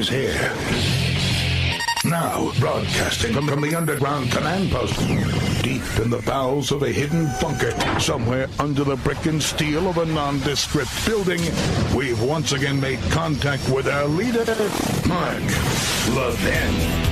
is here. Now, broadcasting from the underground command post, deep in the bowels of a hidden bunker, somewhere under the brick and steel of a nondescript building, we've once again made contact with our leader, Mark Levin.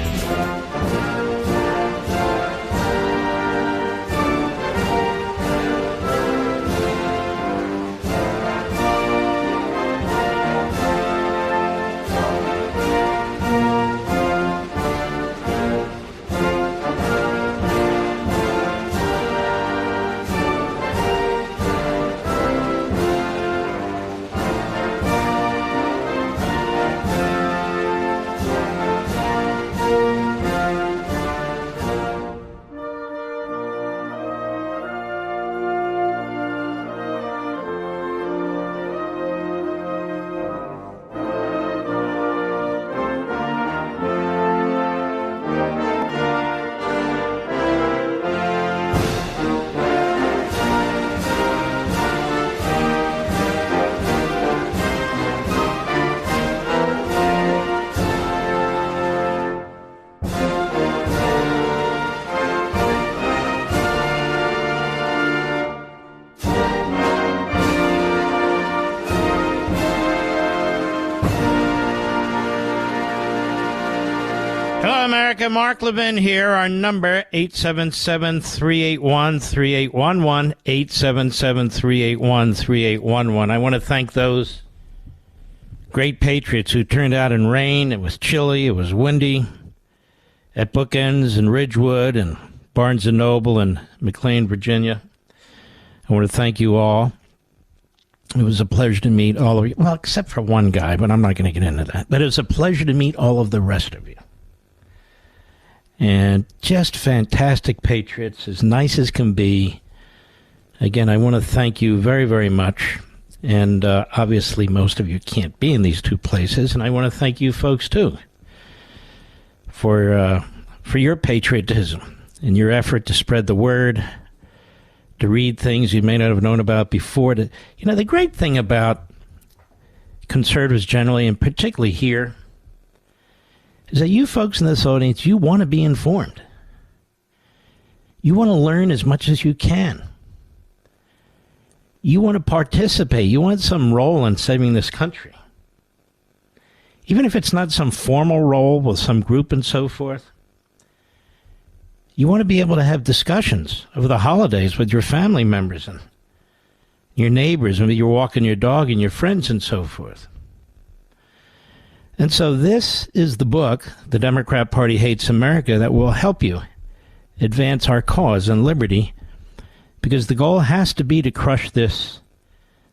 Mark Levin here. Our number, 877-381-3811, 877-381-3811. I want to thank those great patriots who turned out in rain. It was chilly. It was windy at Bookends and Ridgewood and Barnes & Noble and McLean, Virginia. I want to thank you all. It was a pleasure to meet all of you. Well, except for one guy, but I'm not going to get into that. But it was a pleasure to meet all of the rest of you. And just fantastic patriots, as nice as can be. Again, I want to thank you very, very much. And obviously, most of you can't be in these two places. And I want to thank you folks, too, for your patriotism and your effort to spread the word, to read things you may not have known about before. You know, the great thing about conservatives generally, and particularly here, is that you folks in this audience, you want to be informed. You want to learn as much as you can. You want to participate. You want some role in saving this country. Even if it's not some formal role with some group and so forth. You want to be able to have discussions over the holidays with your family members and your neighbors, and you're walking your dog and your friends and so forth. And so this is the book, The Democrat Party Hates America, that will help you advance our cause and liberty, because the goal has to be to crush this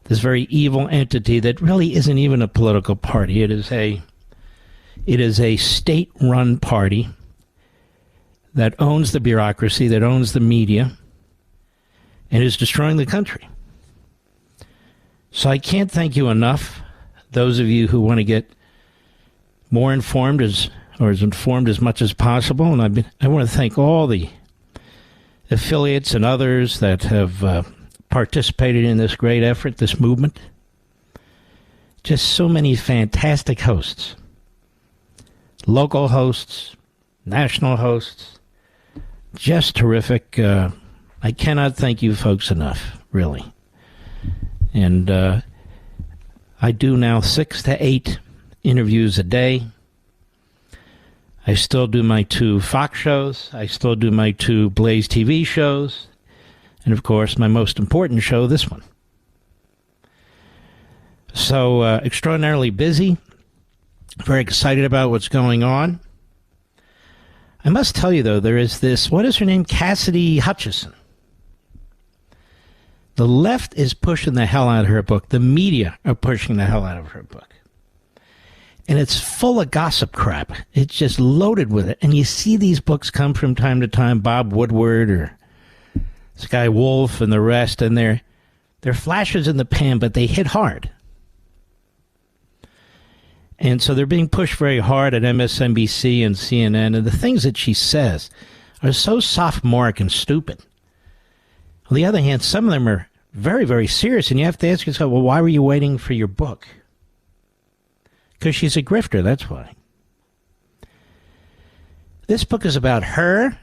very evil entity that really isn't even a political party. It is a state-run party that owns the bureaucracy, that owns the media, and is destroying the country. So I can't thank you enough, those of you who want to get more informed as informed as much as possible. And I want to thank all the affiliates and others that have participated in this great effort, this movement. Just so many fantastic hosts. Local hosts, national hosts. Just terrific. I cannot thank you folks enough, really. And I do now 6 to 8 interviews a day. I still do my 2 Fox shows. I still do my 2 Blaze TV shows. And, of course, my most important show, this one. So, extraordinarily busy. Very excited about what's going on. I must tell you, though, there is this, what is her name? Cassidy Hutchison. The left is pushing the hell out of her book. The media are pushing the hell out of her book. And it's full of gossip crap. It's just loaded with it. And you see these books come from time to time, Bob Woodward or Sky Wolf and the rest, and they're flashes in the pan, but they hit hard. And so they're being pushed very hard at MSNBC and CNN, and the things that she says are so sophomoric and stupid. On the other hand, some of them are very, very serious, and you have to ask yourself, well, why were you waiting for your book? Because she's a grifter, that's why. This book is about her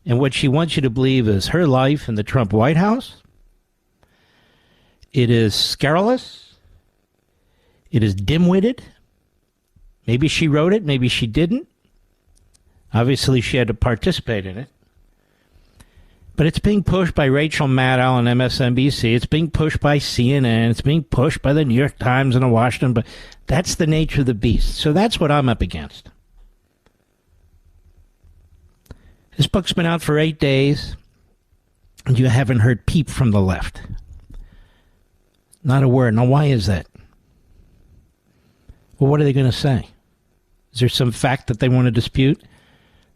and what she wants you to believe is her life in the Trump White House. It is scurrilous. It is dim-witted. Maybe she wrote it, maybe she didn't. Obviously, she had to participate in it. But it's being pushed by Rachel Maddow on MSNBC. It's being pushed by CNN. It's being pushed by the New York Times and the Washington. But that's the nature of the beast. So that's what I'm up against. This book's been out for 8 days, and you haven't heard peep from the left. Not a word. Now, why is that? Well, what are they going to say? Is there some fact that they want to dispute?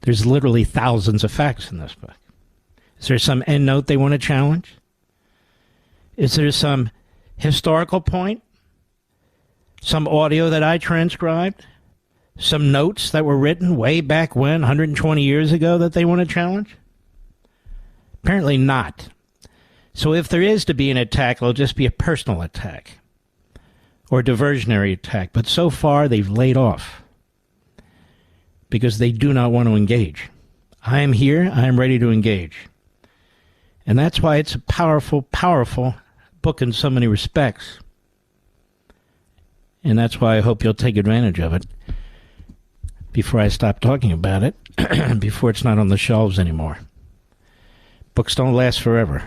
There's literally thousands of facts in this book. Is there some endnote they want to challenge? Is there some historical point? Some audio that I transcribed? Some notes that were written way back when, 120 years ago, that they want to challenge? Apparently not. So if there is to be an attack, it'll just be a personal attack or a diversionary attack. But so far, they've laid off because they do not want to engage. I am here. I am ready to engage. And that's why it's a powerful, powerful book in so many respects. And that's why I hope you'll take advantage of it before I stop talking about it, before it's not on the shelves anymore. Books don't last forever.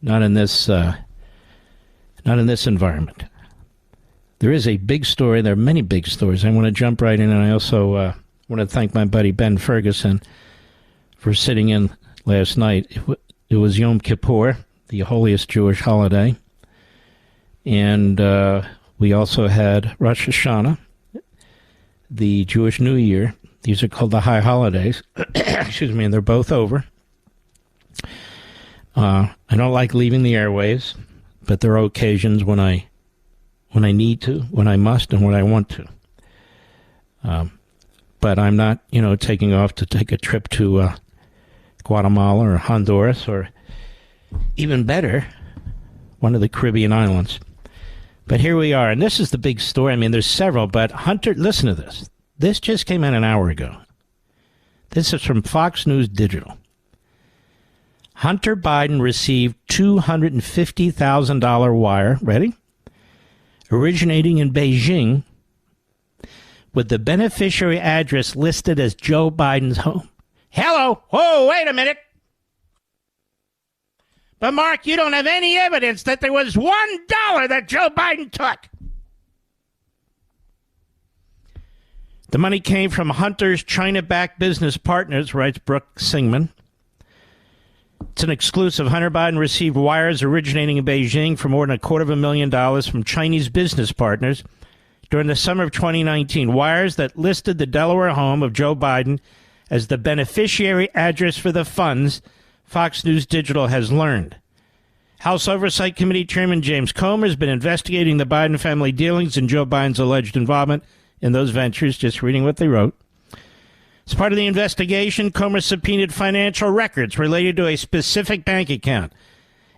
Not in this environment. There is a big story. There are many big stories. I want to jump right in, and I also want to thank my buddy Ben Ferguson for sitting in last night. It was Yom Kippur, the holiest Jewish holiday, and we also had Rosh Hashanah, the Jewish New Year. These are called the high holidays. Excuse me, and they're both over. I don't like leaving the airwaves, but there are occasions when I need to, when I must, and when I want to. But I'm not, taking off to take a trip to Guatemala or Honduras or even better, one of the Caribbean islands. But here we are, and this is the big story. I mean, there's several, but Hunter, listen to this. This just came out an hour ago. This is from Fox News Digital. Hunter Biden received $250,000 wire, ready? Originating in Beijing, with the beneficiary address listed as Joe Biden's home. Hello? Whoa, wait a minute. But, Mark, you don't have any evidence that there was $1 that Joe Biden took. The money came from Hunter's China-backed business partners, writes Brooke Singman. It's an exclusive. Hunter Biden received wires originating in Beijing for more than $250,000 from Chinese business partners during the summer of 2019. Wires that listed the Delaware home of Joe Biden as the beneficiary address for the funds, Fox News Digital has learned. House Oversight Committee Chairman James Comer has been investigating the Biden family dealings and Joe Biden's alleged involvement in those ventures, just reading what they wrote. As part of the investigation, Comer subpoenaed financial records related to a specific bank account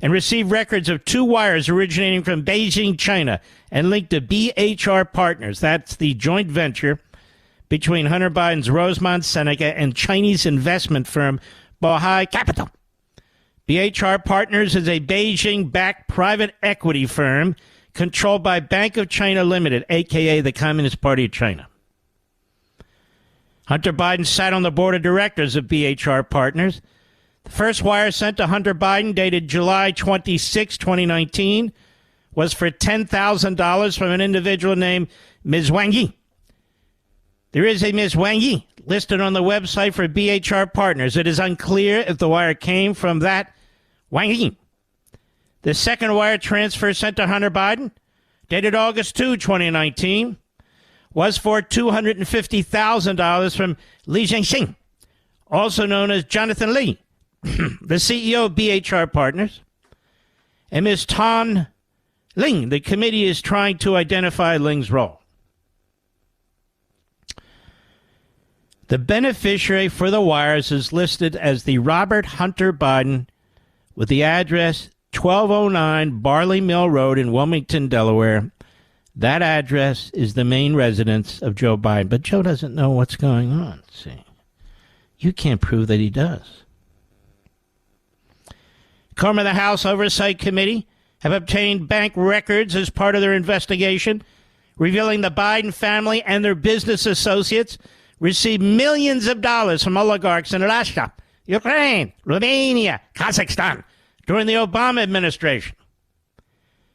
and received records of 2 wires originating from Beijing, China, and linked to BHR Partners. That's the joint venture between Hunter Biden's Rosemont Seneca and Chinese investment firm Bohai Capital. BHR Partners is a Beijing-backed private equity firm controlled by Bank of China Limited, a.k.a. the Communist Party of China. Hunter Biden sat on the board of directors of BHR Partners. The first wire sent to Hunter Biden, dated July 26, 2019, was for $10,000 from an individual named Ms. Wang Yi. There is a Ms. Wang Yi listed on the website for BHR Partners. It is unclear if the wire came from that Wang Yi. The second wire transfer sent to Hunter Biden, dated August 2, 2019, was for $250,000 from Li Zhengxing, also known as Jonathan Li, the CEO of BHR Partners, and Ms. Tan Ling. The committee is trying to identify Ling's role. The beneficiary for the wires is listed as the Robert Hunter Biden with the address 1209 Barley Mill Road in Wilmington, Delaware. That address is the main residence of Joe Biden. But Joe doesn't know what's going on, see. You can't prove that he does. Chairman of the House Oversight Committee have obtained bank records as part of their investigation, revealing the Biden family and their business associates received millions of dollars from oligarchs in Russia, Ukraine, Romania, Kazakhstan during the Obama administration.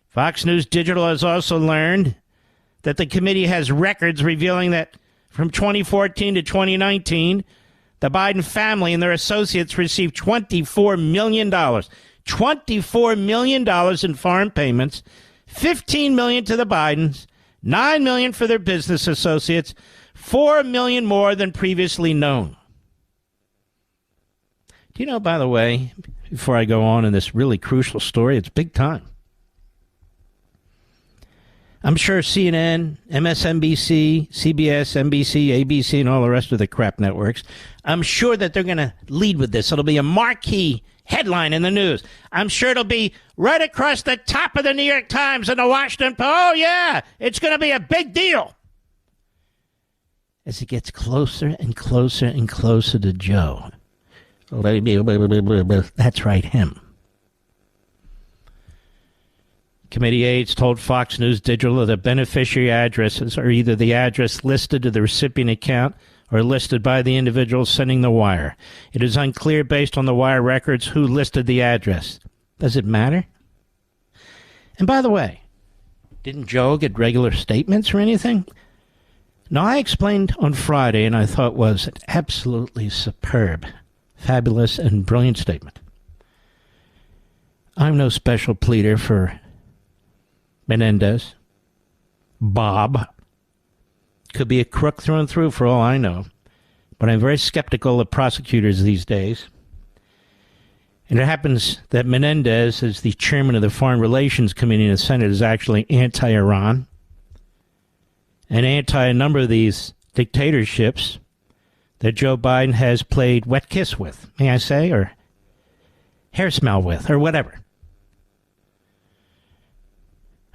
Fox News Digital has also learned that the committee has records revealing that from 2014 to 2019, the Biden family and their associates received $24 million. $24 million in foreign payments, $15 million to the Bidens, $9 million for their business associates, $4 million more than previously known. Do you know, by the way, before I go on in this really crucial story, it's big time. I'm sure CNN, MSNBC, CBS, NBC, ABC, and all the rest of the crap networks, I'm sure that they're going to lead with this. It'll be a marquee headline in the news. I'm sure it'll be right across the top of the New York Times and the Washington Post. Oh, yeah, it's going to be a big deal. As it gets closer and closer and closer to Joe. That's right, him. Committee aides told Fox News Digital that the beneficiary addresses are either the address listed to the recipient account or listed by the individual sending the wire. It is unclear based on the wire records who listed the address. Does it matter? And by the way, didn't Joe get regular statements or anything? Now, I explained on Friday, and I thought was an absolutely superb, fabulous, and brilliant statement. I'm no special pleader for Menendez. Bob could be a crook through and through for all I know, but I'm very skeptical of prosecutors these days. And it happens that Menendez, as the chairman of the Foreign Relations Committee in the Senate, is actually anti-Iran and anti a number of these dictatorships that Joe Biden has played wet kiss with, may I say, or hair smell with, or whatever.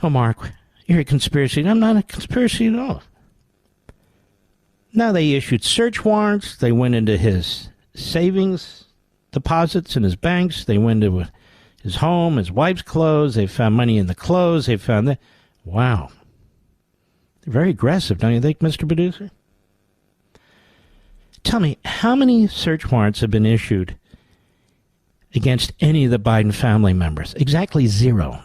Oh, Mark, you're a conspiracy. I'm not a conspiracy at all. Now they issued search warrants. They went into his savings deposits in his banks. They went into his home, his wife's clothes. They found money in the clothes. They found that. Wow. They're very aggressive, don't you think, Mr. Producer? Tell me, how many search warrants have been issued against any of the Biden family members? Exactly 0.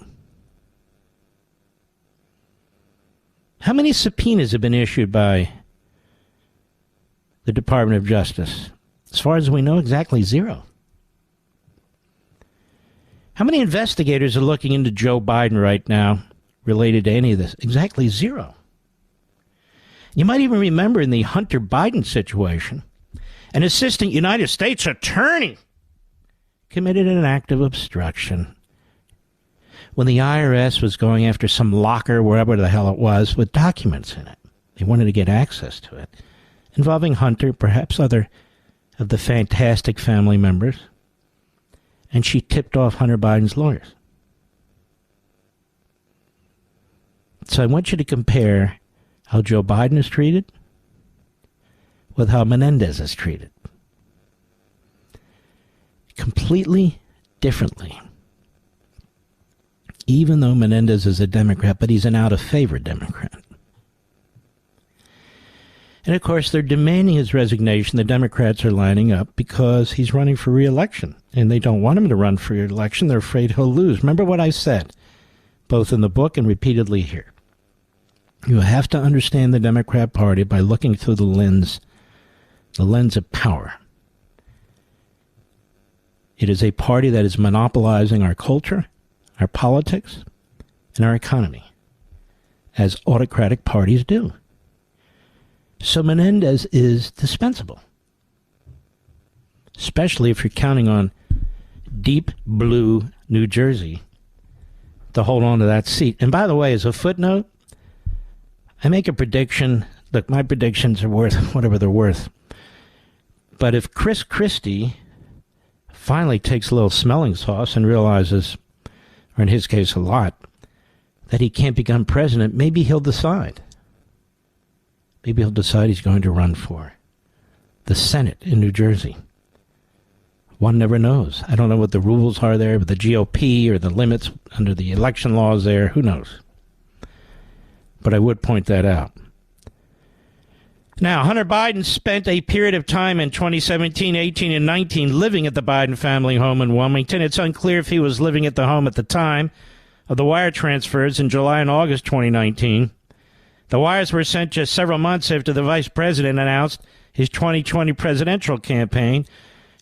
How many subpoenas have been issued by the Department of Justice? As far as we know, exactly 0. How many investigators are looking into Joe Biden right now related to any of this? Exactly 0. You might even remember in the Hunter Biden situation, an assistant United States attorney committed an act of obstruction when the IRS was going after some locker, wherever the hell it was, with documents in it. They wanted to get access to it, involving Hunter, perhaps other of the fantastic family members, and she tipped off Hunter Biden's lawyers. So I want you to compare how Joe Biden is treated with how Menendez is treated. Completely differently. Even though Menendez is a Democrat, but he's an out-of-favor Democrat. And, of course, they're demanding his resignation. The Democrats are lining up because he's running for re-election. And they don't want him to run for re-election. They're afraid he'll lose. Remember what I said, both in the book and repeatedly here. You have to understand the Democrat Party by looking through the lens of power. It is a party that is monopolizing our culture, our politics, and our economy, as autocratic parties do. So Menendez is dispensable, especially if you're counting on deep blue New Jersey to hold on to that seat. And by the way, as a footnote, I make a prediction. Look, my predictions are worth whatever they're worth. But if Chris Christie finally takes a little smelling sauce and realizes, or in his case a lot, that he can't become president, maybe he'll decide. Maybe he'll decide he's going to run for the Senate in New Jersey. One never knows. I don't know what the rules are there with the GOP or the limits under the election laws there. Who knows? But I would point that out. Now, Hunter Biden spent a period of time in 2017, 18, and 19 living at the Biden family home in Wilmington. It's unclear if he was living at the home at the time of the wire transfers in July and August 2019. The wires were sent just several months after the vice president announced his 2020 presidential campaign.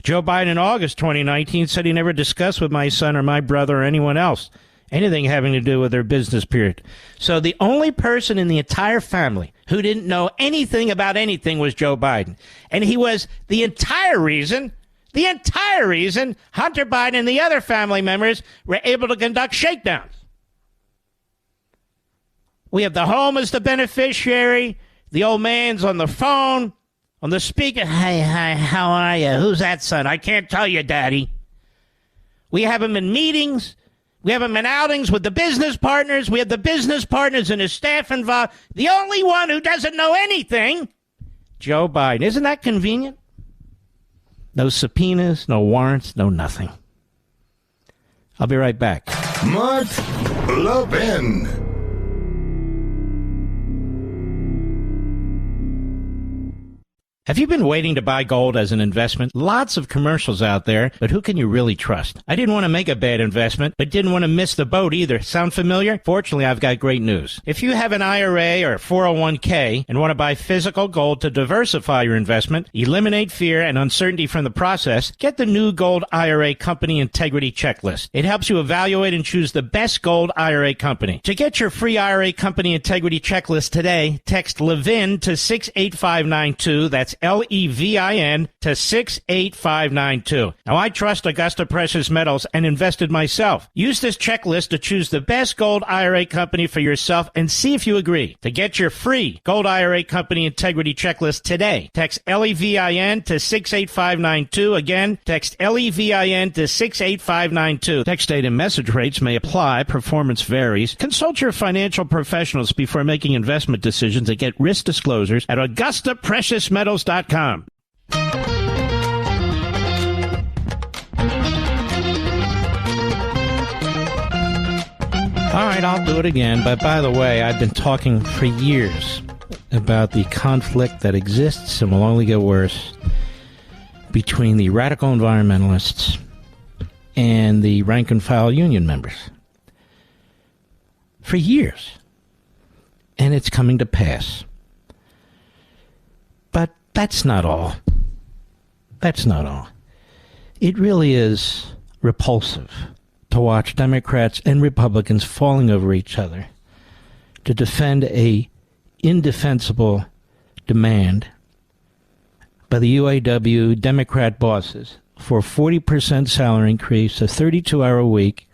Joe Biden in August 2019 said he never discussed with my son or my brother or anyone else anything having to do with their business period. So the only person in the entire family who didn't know anything about anything was Joe Biden. And he was the entire reason Hunter Biden and the other family members were able to conduct shakedowns. We have the home as the beneficiary. The old man's on the phone, on the speaker. Hi, how are you? Who's that, son? I can't tell you, Daddy. We have him in meetings. We have him in outings with the business partners. We have the business partners and his staff involved. The only one who doesn't know anything, Joe Biden. Isn't that convenient? No subpoenas, no warrants, no nothing. I'll be right back. Mark Levin. Have you been waiting to buy gold as an investment? Lots of commercials out there, but who can you really trust? I didn't want to make a bad investment, but didn't want to miss the boat either. Sound familiar? Fortunately, I've got great news. If you have an IRA or 401k and want to buy physical gold to diversify your investment, eliminate fear and uncertainty from the process, get the new Gold IRA Company Integrity Checklist. It helps you evaluate and choose the best gold IRA company. To get your free IRA Company Integrity Checklist today, text Levin to 68592. That's Levin to 68592. Now, I trust Augusta Precious Metals and invested myself. Use this checklist to choose the best gold IRA company for yourself and see if you agree. To get your free Gold IRA Company Integrity Checklist today, text Levin to 68592. Again, text Levin to 68592. Text date and message rates may apply. Performance varies. Consult your financial professionals before making investment decisions and get risk disclosures at AugustaPreciousMetals.com. All right, I'll do it again. But by the way, I've been talking for years about the conflict that exists and will only get worse between the radical environmentalists and the rank and file union members. For years. And it's coming to pass. But that's not all. That's not all. It really is repulsive to watch Democrats and Republicans falling over each other to defend a indefensible demand by the UAW Democrat bosses for a 40% salary increase, a 32-hour week,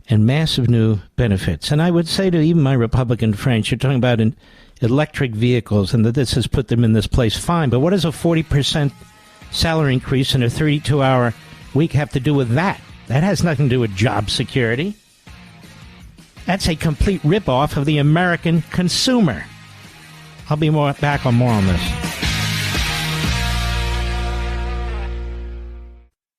and massive new benefits. And I would say to even my Republican friends, you're talking about electric vehicles and that this has put them in this place, fine, but what does a 40% salary increase and a 32-hour week have to do with that? That has nothing to do with job security. That's a complete ripoff of the American consumer. I'll be back on more on this.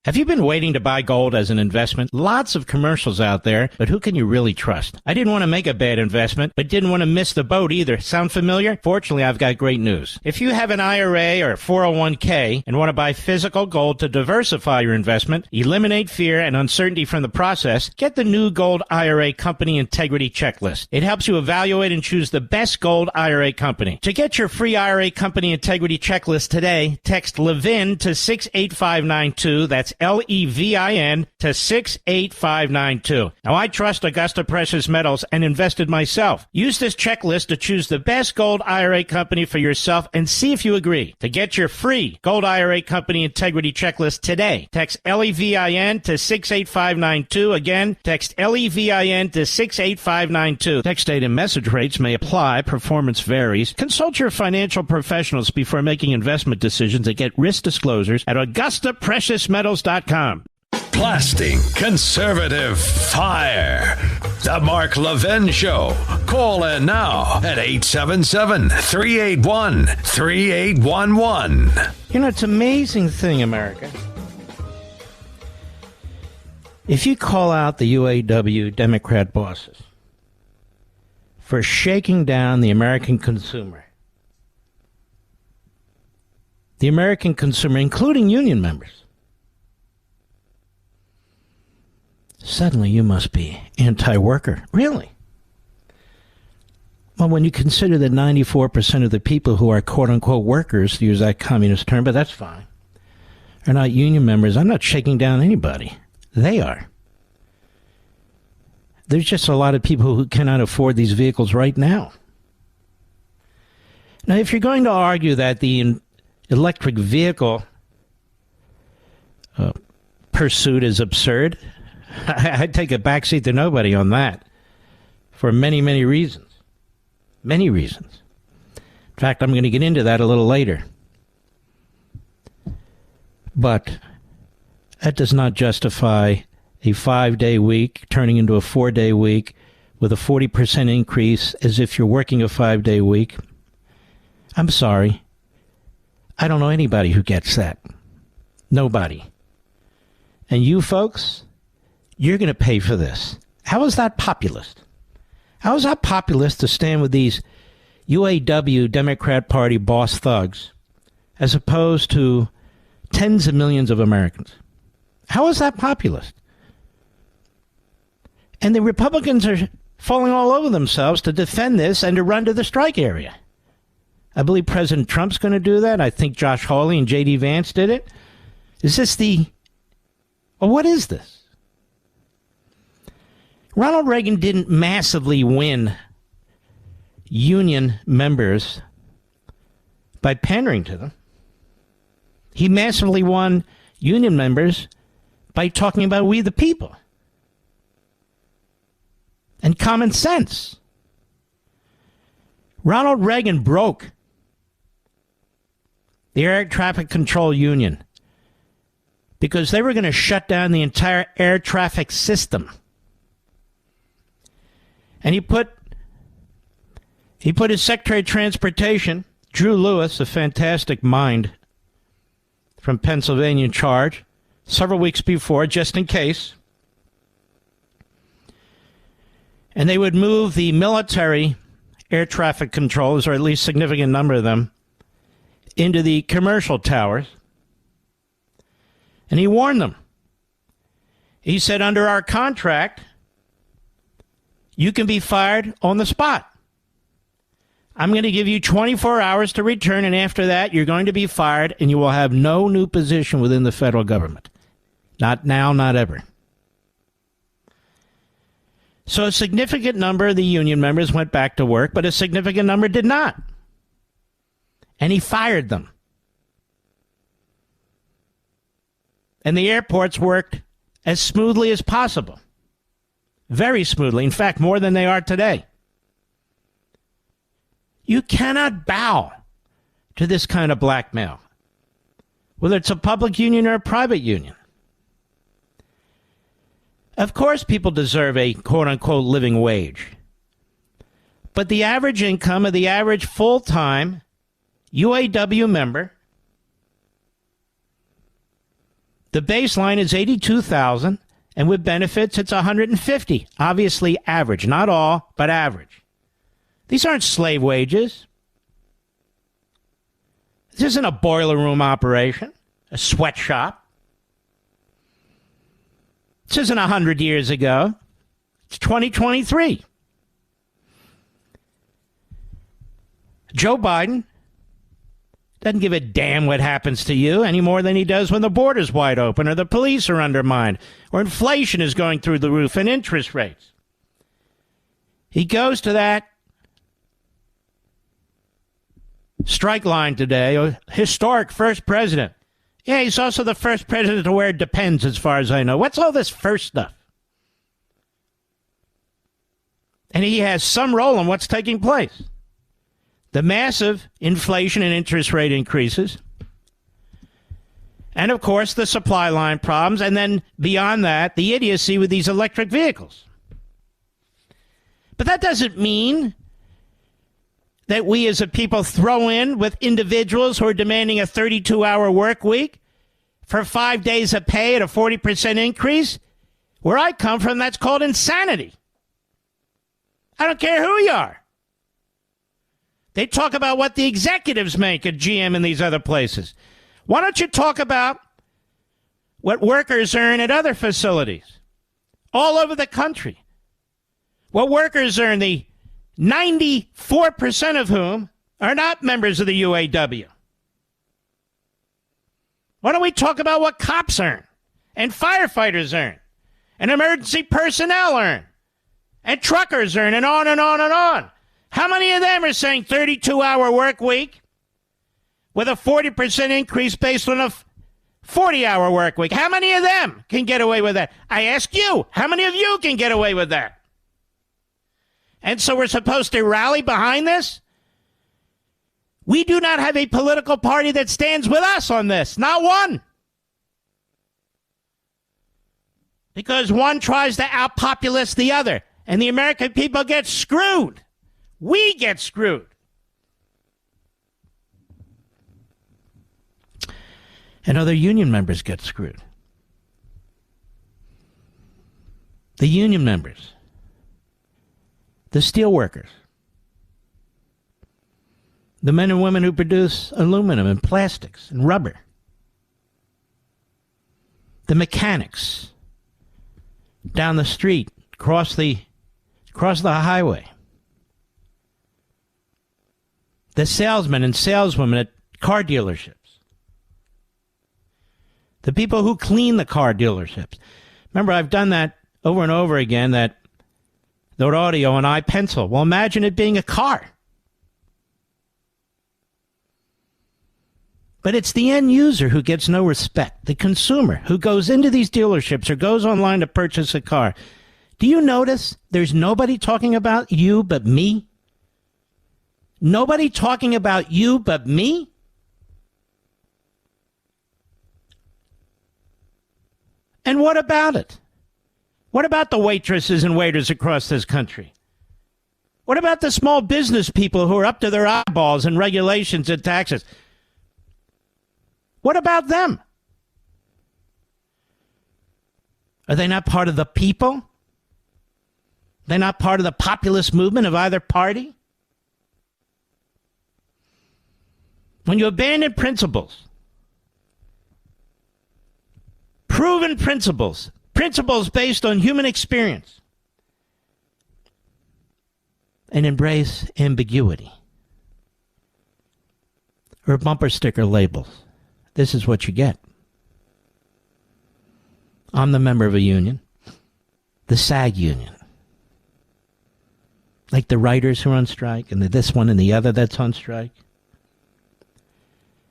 Have you been waiting to buy gold as an investment? Lots of commercials out there, but who can you really trust? I didn't want to make a bad investment, but didn't want to miss the boat either. Sound familiar? Fortunately, I've got great news. If you have an IRA or 401k and want to buy physical gold to diversify your investment, eliminate fear and uncertainty from the process, get the new Gold IRA Company Integrity Checklist. It helps you evaluate and choose the best gold IRA company. To get your free IRA Company Integrity Checklist today, text Levin to 68592. That's Levin to 68592. Now, I trust Augusta Precious Metals and invested myself. Use this checklist to choose the best gold IRA company for yourself and see if you agree. To get your free Gold IRA Company Integrity Checklist today, text Levin to 68592. Again, text Levin to 68592. Text date and message rates may apply. Performance varies. Consult your financial professionals before making investment decisions and get risk disclosures at AugustaPreciousMetals.com. Blasting conservative fire. The Mark Levin Show. Call in now at 877-381-3811. You know, it's an amazing thing, America. If you call out the UAW Democrat bosses for shaking down the American consumer, including union members, suddenly you must be anti-worker. Really? Well, when you consider that 94% of the people who are quote-unquote workers, to use that communist term, but that's fine, are not union members, I'm not shaking down anybody. They are. There's just a lot of people who cannot afford these vehicles right now. Now, if you're going to argue that the electric vehicle pursuit is absurd, I'd take a backseat to nobody on that for many, many reasons. Many reasons. In fact, I'm going to get into that a little later. But that does not justify a 5-day week turning into a 4-day week with a 40% increase as if you're working a 5-day week. I'm sorry. I don't know anybody who gets that. Nobody. And you folks, you're going to pay for this. How is that populist? How is that populist to stand with these UAW Democrat Party boss thugs as opposed to tens of millions of Americans? How is that populist? And the Republicans are falling all over themselves to defend this and to run to the strike area. I believe President Trump's going to do that. I think Josh Hawley and J.D. Vance did it. Is this well, what is this? Ronald Reagan didn't massively win union members by pandering to them. He massively won union members by talking about we the people and common sense. Ronald Reagan broke the air traffic control union because they were going to shut down the entire air traffic system. And he put his Secretary of Transportation, Drew Lewis, a fantastic mind from Pennsylvania, in charge several weeks before, just in case. And they would move the military air traffic controllers, or at least a significant number of them, into the commercial towers. And he warned them. He said, under our contract, you can be fired on the spot. I'm going to give you 24 hours to return, and after that, you're going to be fired, and you will have no new position within the federal government. Not now, not ever. So a significant number of the union members went back to work, but a significant number did not. And he fired them. And the airports worked as smoothly as possible. Very smoothly. In fact, more than they are today. You cannot bow to this kind of blackmail, whether it's a public union or a private union. Of course, people deserve a quote-unquote living wage. But the average income of the average full-time UAW member, the baseline is $82,000, and with benefits, it's $150,000. Obviously average. Not all, but average. These aren't slave wages. This isn't a boiler room operation, a sweatshop. This isn't 100 years ago. It's 2023. Joe Biden doesn't give a damn what happens to you any more than he does when the border's wide open or the police are undermined or inflation is going through the roof and interest rates. He goes to that strike line today, a historic first president. Yeah, he's also the first president to wear Depends, as far as I know. What's all this first stuff? And he has some role in what's taking place. The massive inflation and interest rate increases. And, of course, the supply line problems. And then beyond that, the idiocy with these electric vehicles. But that doesn't mean that we as a people throw in with individuals who are demanding a 32-hour work week for 5 days of pay at a 40% increase. Where I come from, that's called insanity. I don't care who you are. They talk about what the executives make at GM and these other places. Why don't you talk about what workers earn at other facilities all over the country? What workers earn, the 94% of whom are not members of the UAW. Why don't we talk about what cops earn and firefighters earn and emergency personnel earn and truckers earn and on and on and on? How many of them are saying 32-hour work week with a 40% increase based on a 40-hour work week? How many of them can get away with that? I ask you, how many of you can get away with that? And so we're supposed to rally behind this? We do not have a political party that stands with us on this. Not one. Because one tries to outpopulate the other. And the American people get screwed. We get screwed. And other union members get screwed. The union members. The steel workers. The men and women who produce aluminum and plastics and rubber. The mechanics down the street, across the highway. The salesmen and saleswomen at car dealerships. The people who clean the car dealerships. Remember, I've done that over and over again, that audio and iPencil. Well, imagine it being a car. But it's the end user who gets no respect. The consumer who goes into these dealerships or goes online to purchase a car. Do you notice there's nobody talking about you but me? Nobody talking about you but me? And what about it? What about the waitresses and waiters across this country? What about the small business people who are up to their eyeballs in regulations and taxes? What about them? Are they not part of the people? They're not part of the populist movement of either party? When you abandon principles, proven principles based on human experience, and embrace ambiguity or bumper sticker labels, this is what you get. I'm the member of a union, the SAG union. Like the writers who are on strike, and this one and the other that's on strike.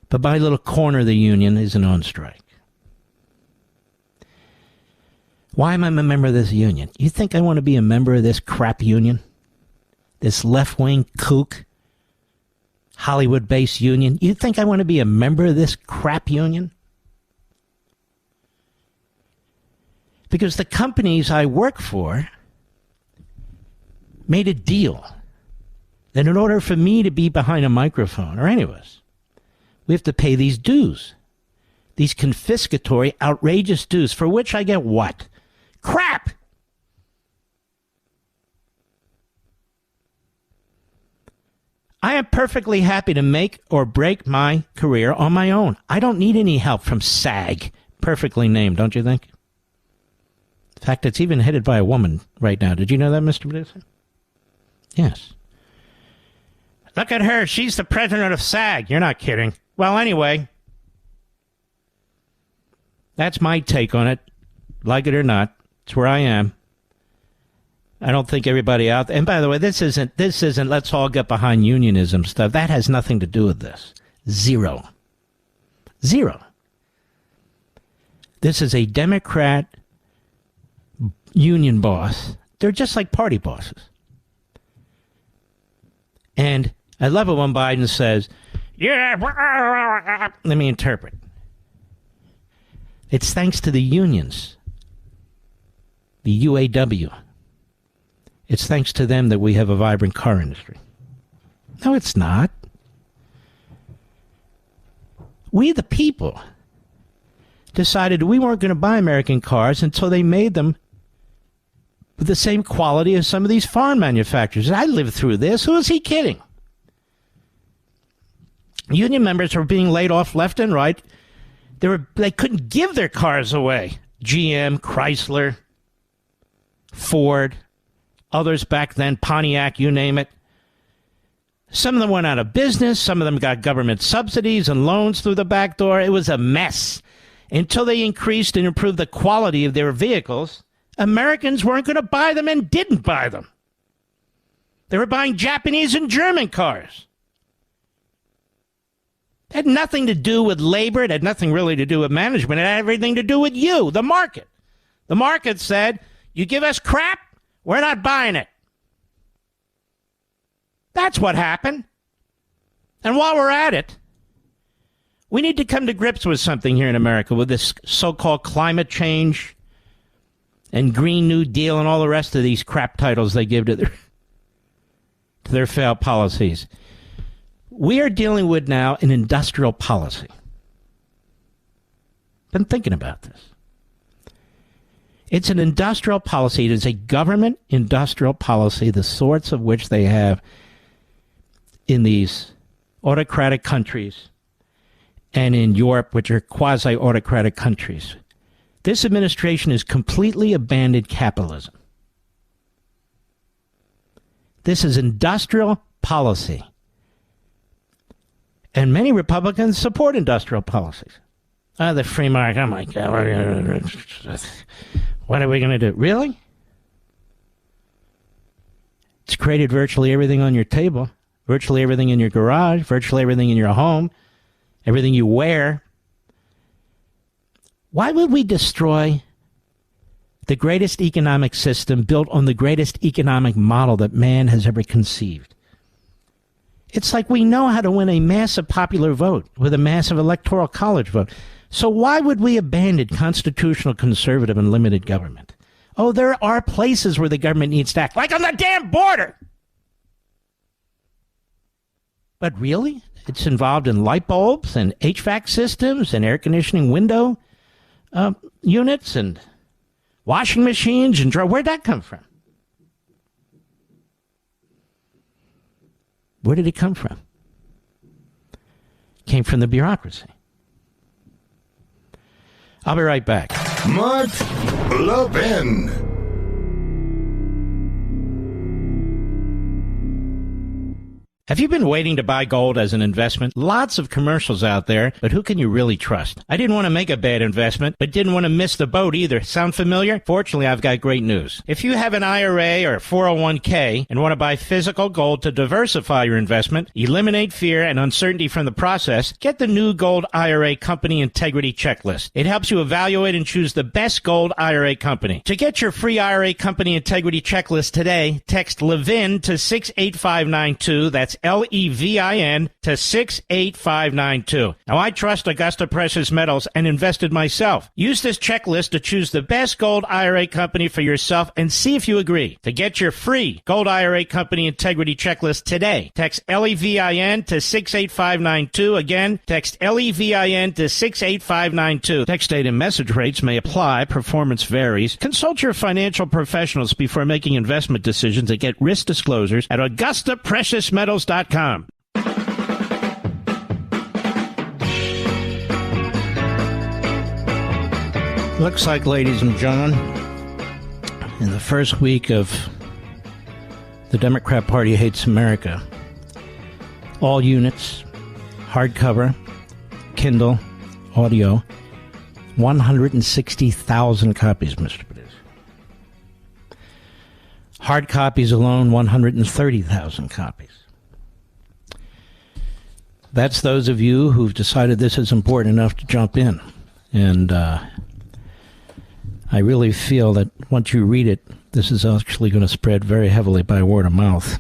But my little corner of the union isn't on strike. Why am I a member of this union? You think I want to be a member of this crap union? This left-wing kook, Hollywood-based union? You think I want to be a member of this crap union? Because the companies I work for made a deal that in order for me to be behind a microphone, or any of us, we have to pay these dues. These confiscatory, outrageous dues, for which I get what? Crap! I am perfectly happy to make or break my career on my own. I don't need any help from SAG. Perfectly named, don't you think? In fact, it's even headed by a woman right now. Did you know that, Mr. Producer? Yes. Look at her. She's the president of SAG. You're not kidding. Well, anyway, that's my take on it. Like it or not, it's where I am. I don't think everybody out there. And by the way, this isn't let's all get behind unionism stuff. That has nothing to do with this. Zero. This is a Democrat union boss. They're just like party bosses. And I love it when Biden says, yeah, let me interpret. It's thanks to the unions, the UAW. It's thanks to them that we have a vibrant car industry. No, it's not. We, the people, decided we weren't going to buy American cars until they made them with the same quality as some of these foreign manufacturers. I lived through this. Who is he kidding? Union members were being laid off left and right. They couldn't give their cars away. GM, Chrysler, Ford, others back then, Pontiac, you name it. Some of them went out of business. Some of them got government subsidies and loans through the back door. It was a mess. Until they increased and improved the quality of their vehicles, Americans weren't going to buy them and didn't buy them. They were buying Japanese and German cars. It had nothing to do with labor. It had nothing really to do with management. It had everything to do with you, the market. The market said, you give us crap, we're not buying it. That's what happened. And while we're at it, we need to come to grips with something here in America, with this so-called climate change and Green New Deal and all the rest of these crap titles they give to their failed policies. We are dealing with now an industrial policy. Been thinking about this. It's an industrial policy. It is a government industrial policy, the sorts of which they have in these autocratic countries and in Europe, which are quasi-autocratic countries. This administration has completely abandoned capitalism. This is industrial policy. And many Republicans support industrial policies. The free market, oh my God, what are we going to do? Really? It's created virtually everything on your table, virtually everything in your garage, virtually everything in your home, everything you wear. Why would we destroy the greatest economic system built on the greatest economic model that man has ever conceived? It's like we know how to win a massive popular vote with a massive electoral college vote. So why would we abandon constitutional, conservative, and limited government? Oh, there are places where the government needs to act, like on the damn border. But really? It's involved in light bulbs and HVAC systems and air conditioning window units and washing machines and where'd that come from? Where did it come from? It came from the bureaucracy. I'll be right back. Mark Levin. Have you been waiting to buy gold as an investment? Lots of commercials out there, but who can you really trust? I didn't want to make a bad investment, but didn't want to miss the boat either. Sound familiar? Fortunately, I've got great news. If you have an IRA or 401k and want to buy physical gold to diversify your investment, eliminate fear and uncertainty from the process, get the new Gold IRA Company Integrity Checklist. It helps you evaluate and choose the best gold IRA company. To get your free IRA Company Integrity Checklist today, text Levin to 68592. That's Levin to 68592. Now, I trust Augusta Precious Metals and invested myself. Use this checklist to choose the best gold IRA company for yourself and see if you agree. To get your free Gold IRA Company Integrity Checklist today, text Levin to 68592. Again, text Levin to 68592. Text date and message rates may apply. Performance varies. Consult your financial professionals before making investment decisions and get risk disclosures at AugustaPreciousMetals.com. Looks like, ladies and gentlemen, in the first week of the Democrat Party Hates America, all units, hardcover, Kindle, audio, 160,000 copies, Mr. Producer. Hard copies alone, 130,000 copies. That's those of you who've decided this is important enough to jump in. And I really feel that once you read it, this is actually going to spread very heavily by word of mouth,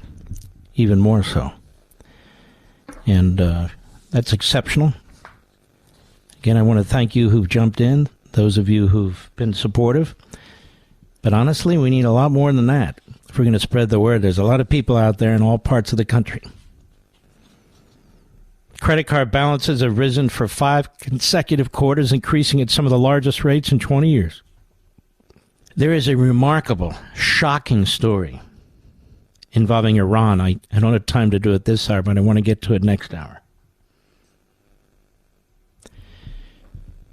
even more so. And that's exceptional. Again, I want to thank you who've jumped in, those of you who've been supportive. But honestly, we need a lot more than that if we're going to spread the word. There's a lot of people out there in all parts of the country. Credit card balances have risen for 5 consecutive quarters, increasing at some of the largest rates in 20 years. There is a remarkable, shocking story involving Iran. I don't have time to do it this hour, but I want to get to it next hour.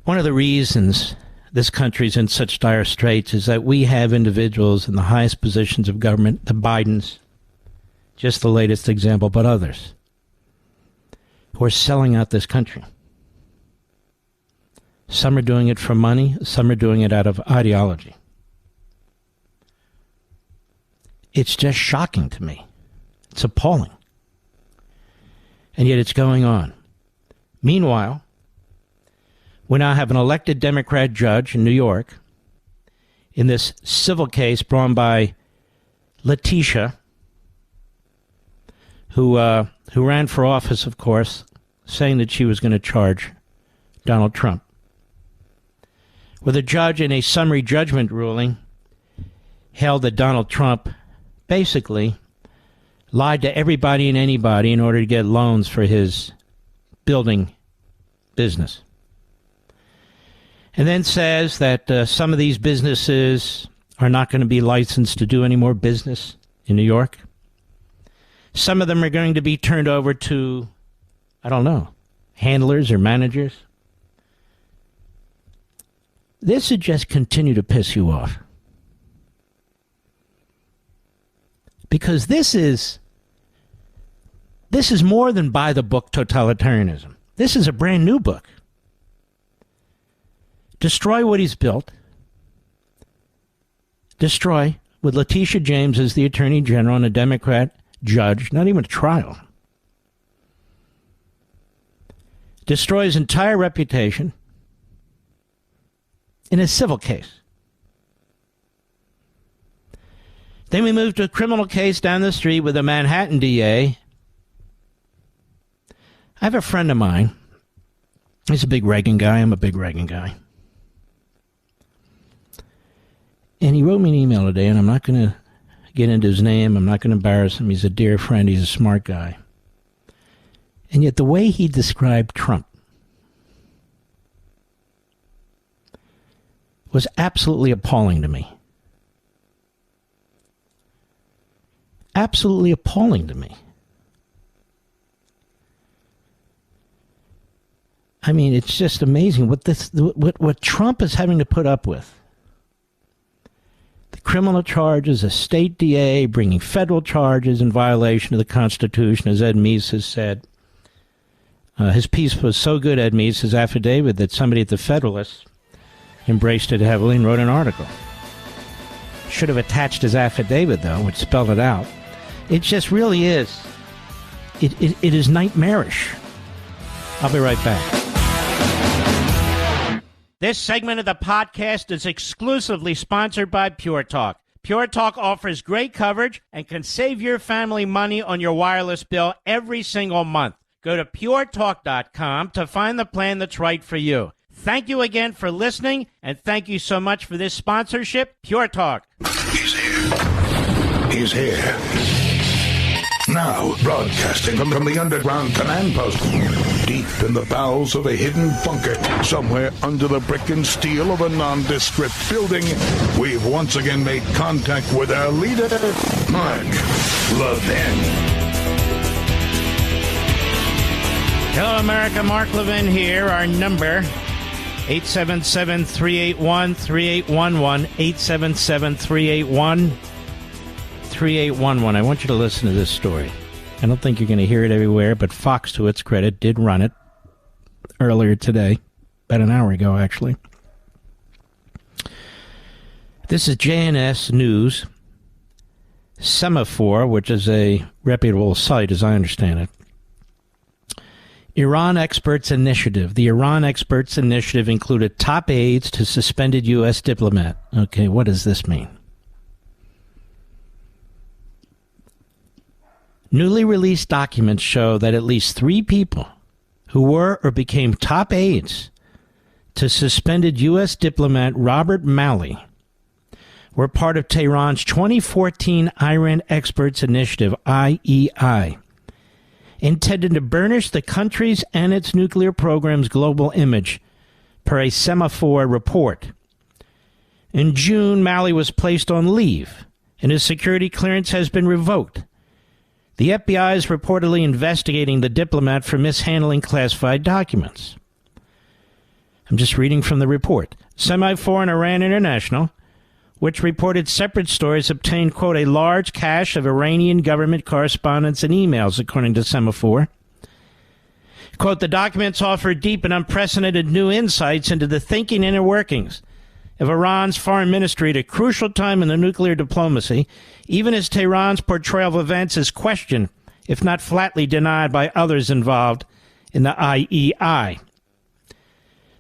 One of the reasons this country's in such dire straits is that we have individuals in the highest positions of government, the Bidens, just the latest example, but others, who are selling out this country. Some are doing it for money, some are doing it out of ideology. It's just shocking to me. It's appalling. And yet it's going on. Meanwhile, we now have an elected Democrat judge in New York in this civil case brought by Letitia, who ran for office, of course, saying that she was going to charge Donald Trump. Where the judge, in a summary judgment ruling, held that Donald Trump basically lied to everybody and anybody in order to get loans for his building business. And then says that some of these businesses are not going to be licensed to do any more business in New York. Some of them are going to be turned over to, I don't know, handlers or managers. This would just continue to piss you off. Because this is more than by the book totalitarianism. This is a brand new book. Destroy what he's built. Destroy, with Letitia James as the Attorney General and a Democrat judge, not even a trial. Destroy his entire reputation in a civil case. Then we move to a criminal case down the street with a Manhattan DA. I have a friend of mine. He's a big Reagan guy. I'm a big Reagan guy. And he wrote me an email today, and I'm not going to get into his name. I'm not going to embarrass him. He's a dear friend. He's a smart guy. And yet the way he described Trump was absolutely appalling to me. Absolutely appalling to me. I mean, it's just amazing what Trump is having to put up with. The criminal charges, a state DA bringing federal charges in violation of the Constitution, as Ed Meese has said. His piece was so good, Ed Meese, his affidavit, that somebody at the Federalist embraced it heavily and wrote an article. Should have attached his affidavit, though, which spelled it out. It just really is. It is nightmarish. I'll be right back. This segment of the podcast is exclusively sponsored by Pure Talk. Pure Talk offers great coverage and can save your family money on your wireless bill every single month. Go to puretalk.com to find the plan that's right for you. Thank you again for listening, and thank you so much for this sponsorship, Pure Talk. He's here. He's here. Now, broadcasting from the underground command post, deep in the bowels of a hidden bunker, somewhere under the brick and steel of a nondescript building, we've once again made contact with our leader, Mark Levin. Hello, America. Mark Levin here. Our number, 877-381-3811, 877-381-3811. I want you to listen to this story. I don't think you're going to hear it everywhere, but Fox, to its credit, did run it earlier today, about an hour ago, actually. This is JNS News, Semaphore, which is a reputable site, as I understand it. Iran Experts Initiative. The Iran Experts Initiative included top aides to suspended U.S. diplomat. Okay, what does this mean? Newly released documents show that at least 3 people who were or became top aides to suspended U.S. diplomat Robert Malley were part of Tehran's 2014 Iran Experts Initiative, IEI, intended to burnish the country's and its nuclear program's global image, per a Semaphore report. In June, Malley was placed on leave, and his security clearance has been revoked. The FBI is reportedly investigating the diplomat for mishandling classified documents. I'm just reading from the report. Semaphore and Iran International, which reported separate stories, obtained, quote, a large cache of Iranian government correspondence and emails, according to Semaphore. Quote, the documents offer deep and unprecedented new insights into the thinking and inner workings of Iran's foreign ministry at a crucial time in the nuclear diplomacy, even as Tehran's portrayal of events is questioned, if not flatly denied by others involved in the IEI.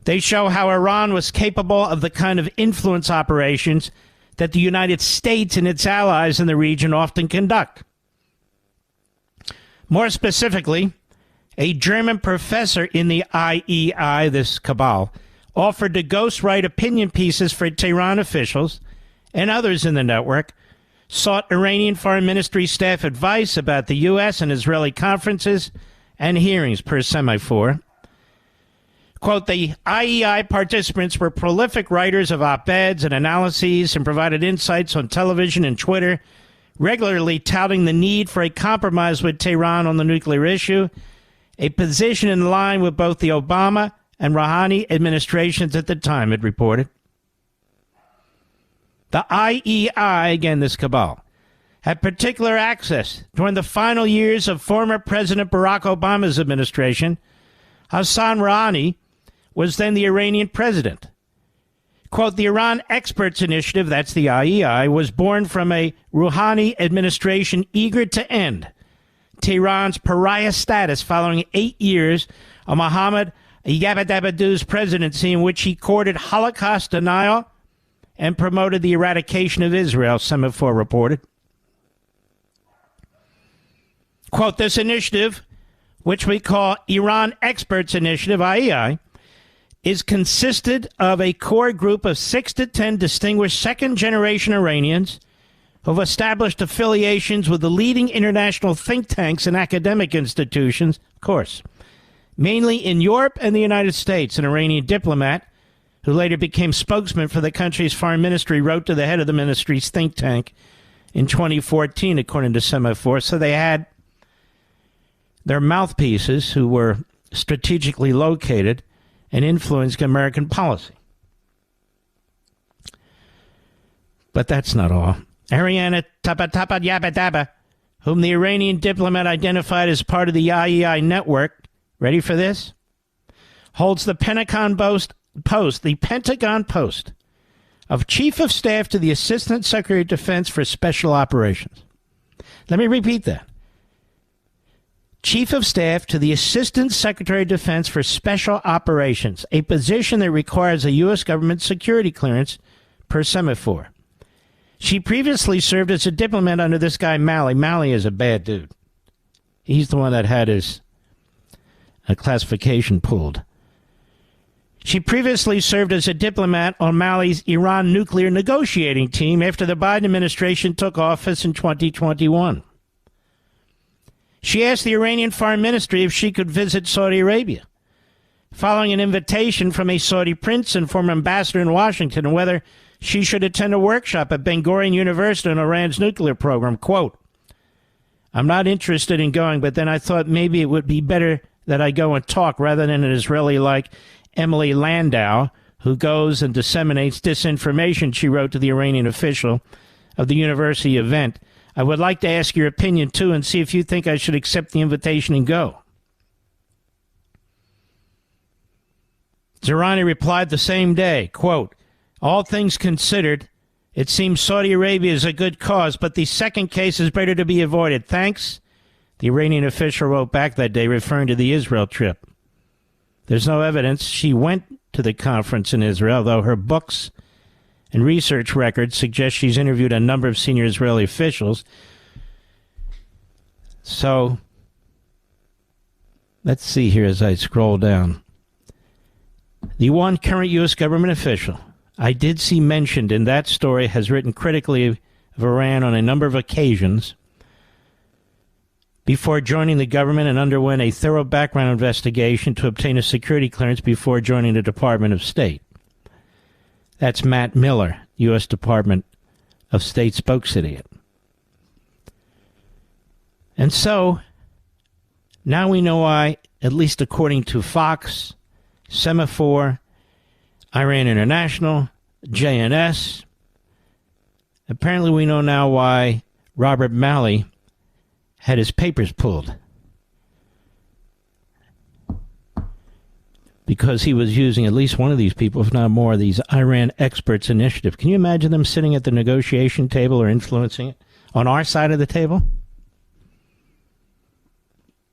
They show how Iran was capable of the kind of influence operations that the United States and its allies in the region often conduct. More specifically, a German professor in the IEI, this cabal, offered to ghostwrite opinion pieces for Tehran officials and others in the network, sought Iranian Foreign Ministry staff advice about the U.S. and Israeli conferences and hearings, per Semaphore. Quote, the IEI participants were prolific writers of op-eds and analyses and provided insights on television and Twitter, regularly touting the need for a compromise with Tehran on the nuclear issue, a position in line with both the Obama and Rouhani administrations at the time, it reported. The IEI, again this cabal, had particular access during the final years of former President Barack Obama's administration. Hassan Rouhani was then the Iranian president. Quote, the Iran Experts Initiative, that's the IEI, was born from a Rouhani administration eager to end Tehran's pariah status following 8 years of Mohammad Yabadabadou's presidency, in which he courted Holocaust denial and promoted the eradication of Israel, Semaphore reported. Quote, this initiative, which we call Iran Experts Initiative, IEI, is consisted of a core group of 6 to 10 distinguished second-generation Iranians who have established affiliations with the leading international think tanks and academic institutions, of course, mainly in Europe and the United States. An Iranian diplomat, who later became spokesman for the country's foreign ministry, wrote to the head of the ministry's think tank in 2014, according to Semaphore. So they had their mouthpieces who were strategically located and influenced American policy. But that's not all. Ariana Tapatapa, whom the Iranian diplomat identified as part of the IEI network, ready for this, holds the Pentagon post of Chief of Staff to the Assistant Secretary of Defense for Special Operations. Let me repeat that. Chief of Staff to the Assistant Secretary of Defense for Special Operations, a position that requires a U.S. government security clearance, per Semaphore. She previously served as a diplomat under this guy, Malley. Malley is a bad dude. He's the one that had his classification pulled. She previously served as a diplomat on Malley's Iran nuclear negotiating team after the Biden administration took office in 2021. She asked the Iranian Foreign Ministry if she could visit Saudi Arabia, following an invitation from a Saudi prince and former ambassador in Washington, and whether she should attend a workshop at Ben Gurion University on Iran's nuclear program. Quote, I'm not interested in going, but then I thought maybe it would be better that I go and talk rather than an Israeli like Emily Landau, who goes and disseminates disinformation, she wrote to the Iranian official of the university event. I would like to ask your opinion, too, and see if you think I should accept the invitation and go. Zerani replied the same day, quote, all things considered, it seems Saudi Arabia is a good cause, but the second case is better to be avoided. Thanks. The Iranian official wrote back that day, referring to the Israel trip. There's no evidence she went to the conference in Israel, though her books and research records suggest she's interviewed a number of senior Israeli officials. So, let's see here as I scroll down. The one current U.S. government official I did see mentioned in that story has written critically of Iran on a number of occasions before joining the government and underwent a thorough background investigation to obtain a security clearance before joining the Department of State. That's Matt Miller, U.S. Department of State spokesidiot. And so, now we know why, at least according to Fox, Semaphore, Iran International, JNS, apparently we know now why Robert Malley had his papers pulled. Because he was using at least one of these people, if not more, these Iran experts initiative. Can you imagine them sitting at the negotiation table or influencing it on our side of the table?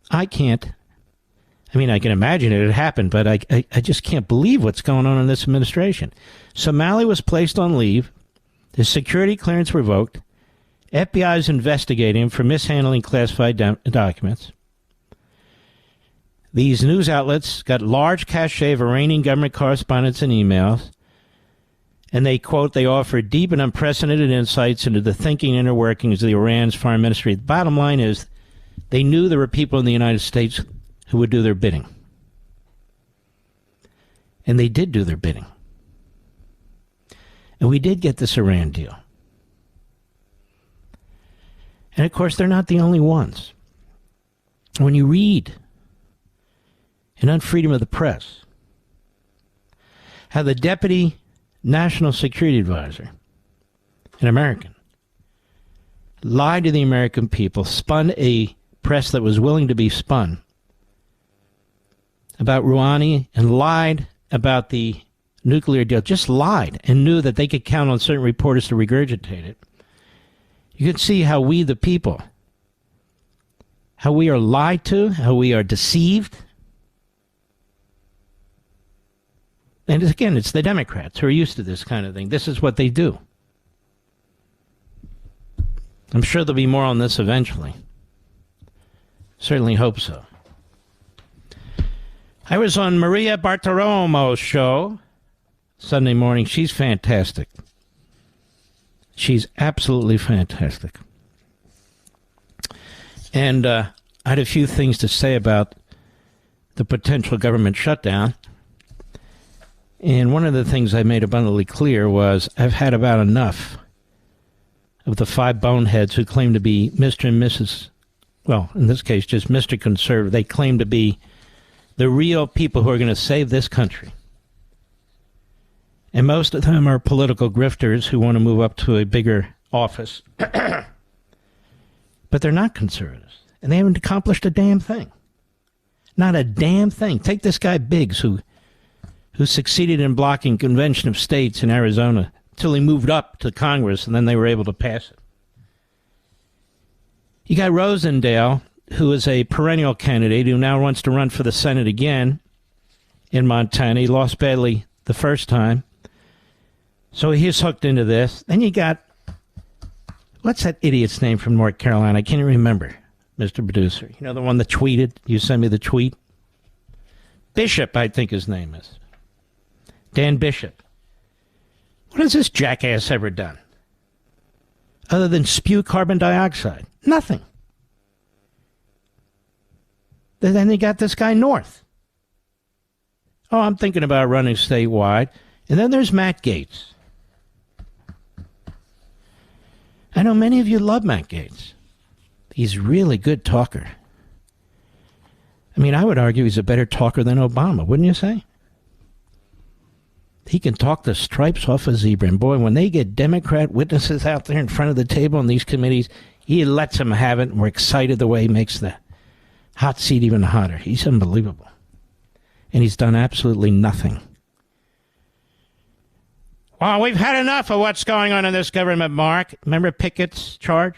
I can't. I mean, I can imagine it had happened, but I just can't believe what's going on in this administration. So Malley was placed on leave, his security clearance revoked, FBI is investigating him for mishandling classified documents. These news outlets got large cache of Iranian government correspondence and emails, and they, quote, they offered deep and unprecedented insights into the thinking and inner workings of the Iran's foreign ministry. The bottom line is they knew there were people in the United States who would do their bidding. And they did do their bidding. And we did get this Iran deal. And, of course, they're not the only ones. When you read in Unfreedom of the Press how the Deputy National Security Advisor, an American, lied to the American people, spun a press that was willing to be spun about Rouhani, and lied about the nuclear deal, just lied, and knew that they could count on certain reporters to regurgitate it. You can see how we, the people, how we are lied to, how we are deceived. And again, it's the Democrats who are used to this kind of thing. This is what they do. I'm sure there'll be more on this eventually. Certainly hope so. I was on Maria Bartiromo's show Sunday morning. She's fantastic. She's absolutely fantastic. And I had a few things to say about the potential government shutdown. And one of the things I made abundantly clear was I've had about enough of the five boneheads who claim to be Mr. and Mrs., well, in this case, just Mr. Conservative. They claim to be the real people who are going to save this country. And most of them are political grifters who want to move up to a bigger office. But they're not conservatives. And they haven't accomplished a damn thing. Not a damn thing. Take this guy Biggs, who succeeded in blocking Convention of States in Arizona until he moved up to Congress, and then they were able to pass it. You got Rosendale, who is a perennial candidate who now wants to run for the Senate again in Montana. He lost badly the first time. So he's hooked into this. Then you got, what's that idiot's name from North Carolina? I can't even remember, Mr. Producer. You know, the one that tweeted? You sent me the tweet? Bishop, I think his name is. Dan Bishop. What has this jackass ever done? Other than spew carbon dioxide? Nothing. Then they got this guy North. Oh, I'm thinking about running statewide. And then there's Matt Gaetz. I know many of you love Matt Gaetz. He's a really good talker. I mean, I would argue he's a better talker than Obama, wouldn't you say? He can talk the stripes off a zebra. And boy, when they get Democrat witnesses out there in front of the table in these committees, he lets them have it, and we're excited the way he makes the hot seat even hotter. He's unbelievable. And he's done absolutely nothing. Well, we've had enough of what's going on in this government, Mark. Remember Pickett's charge?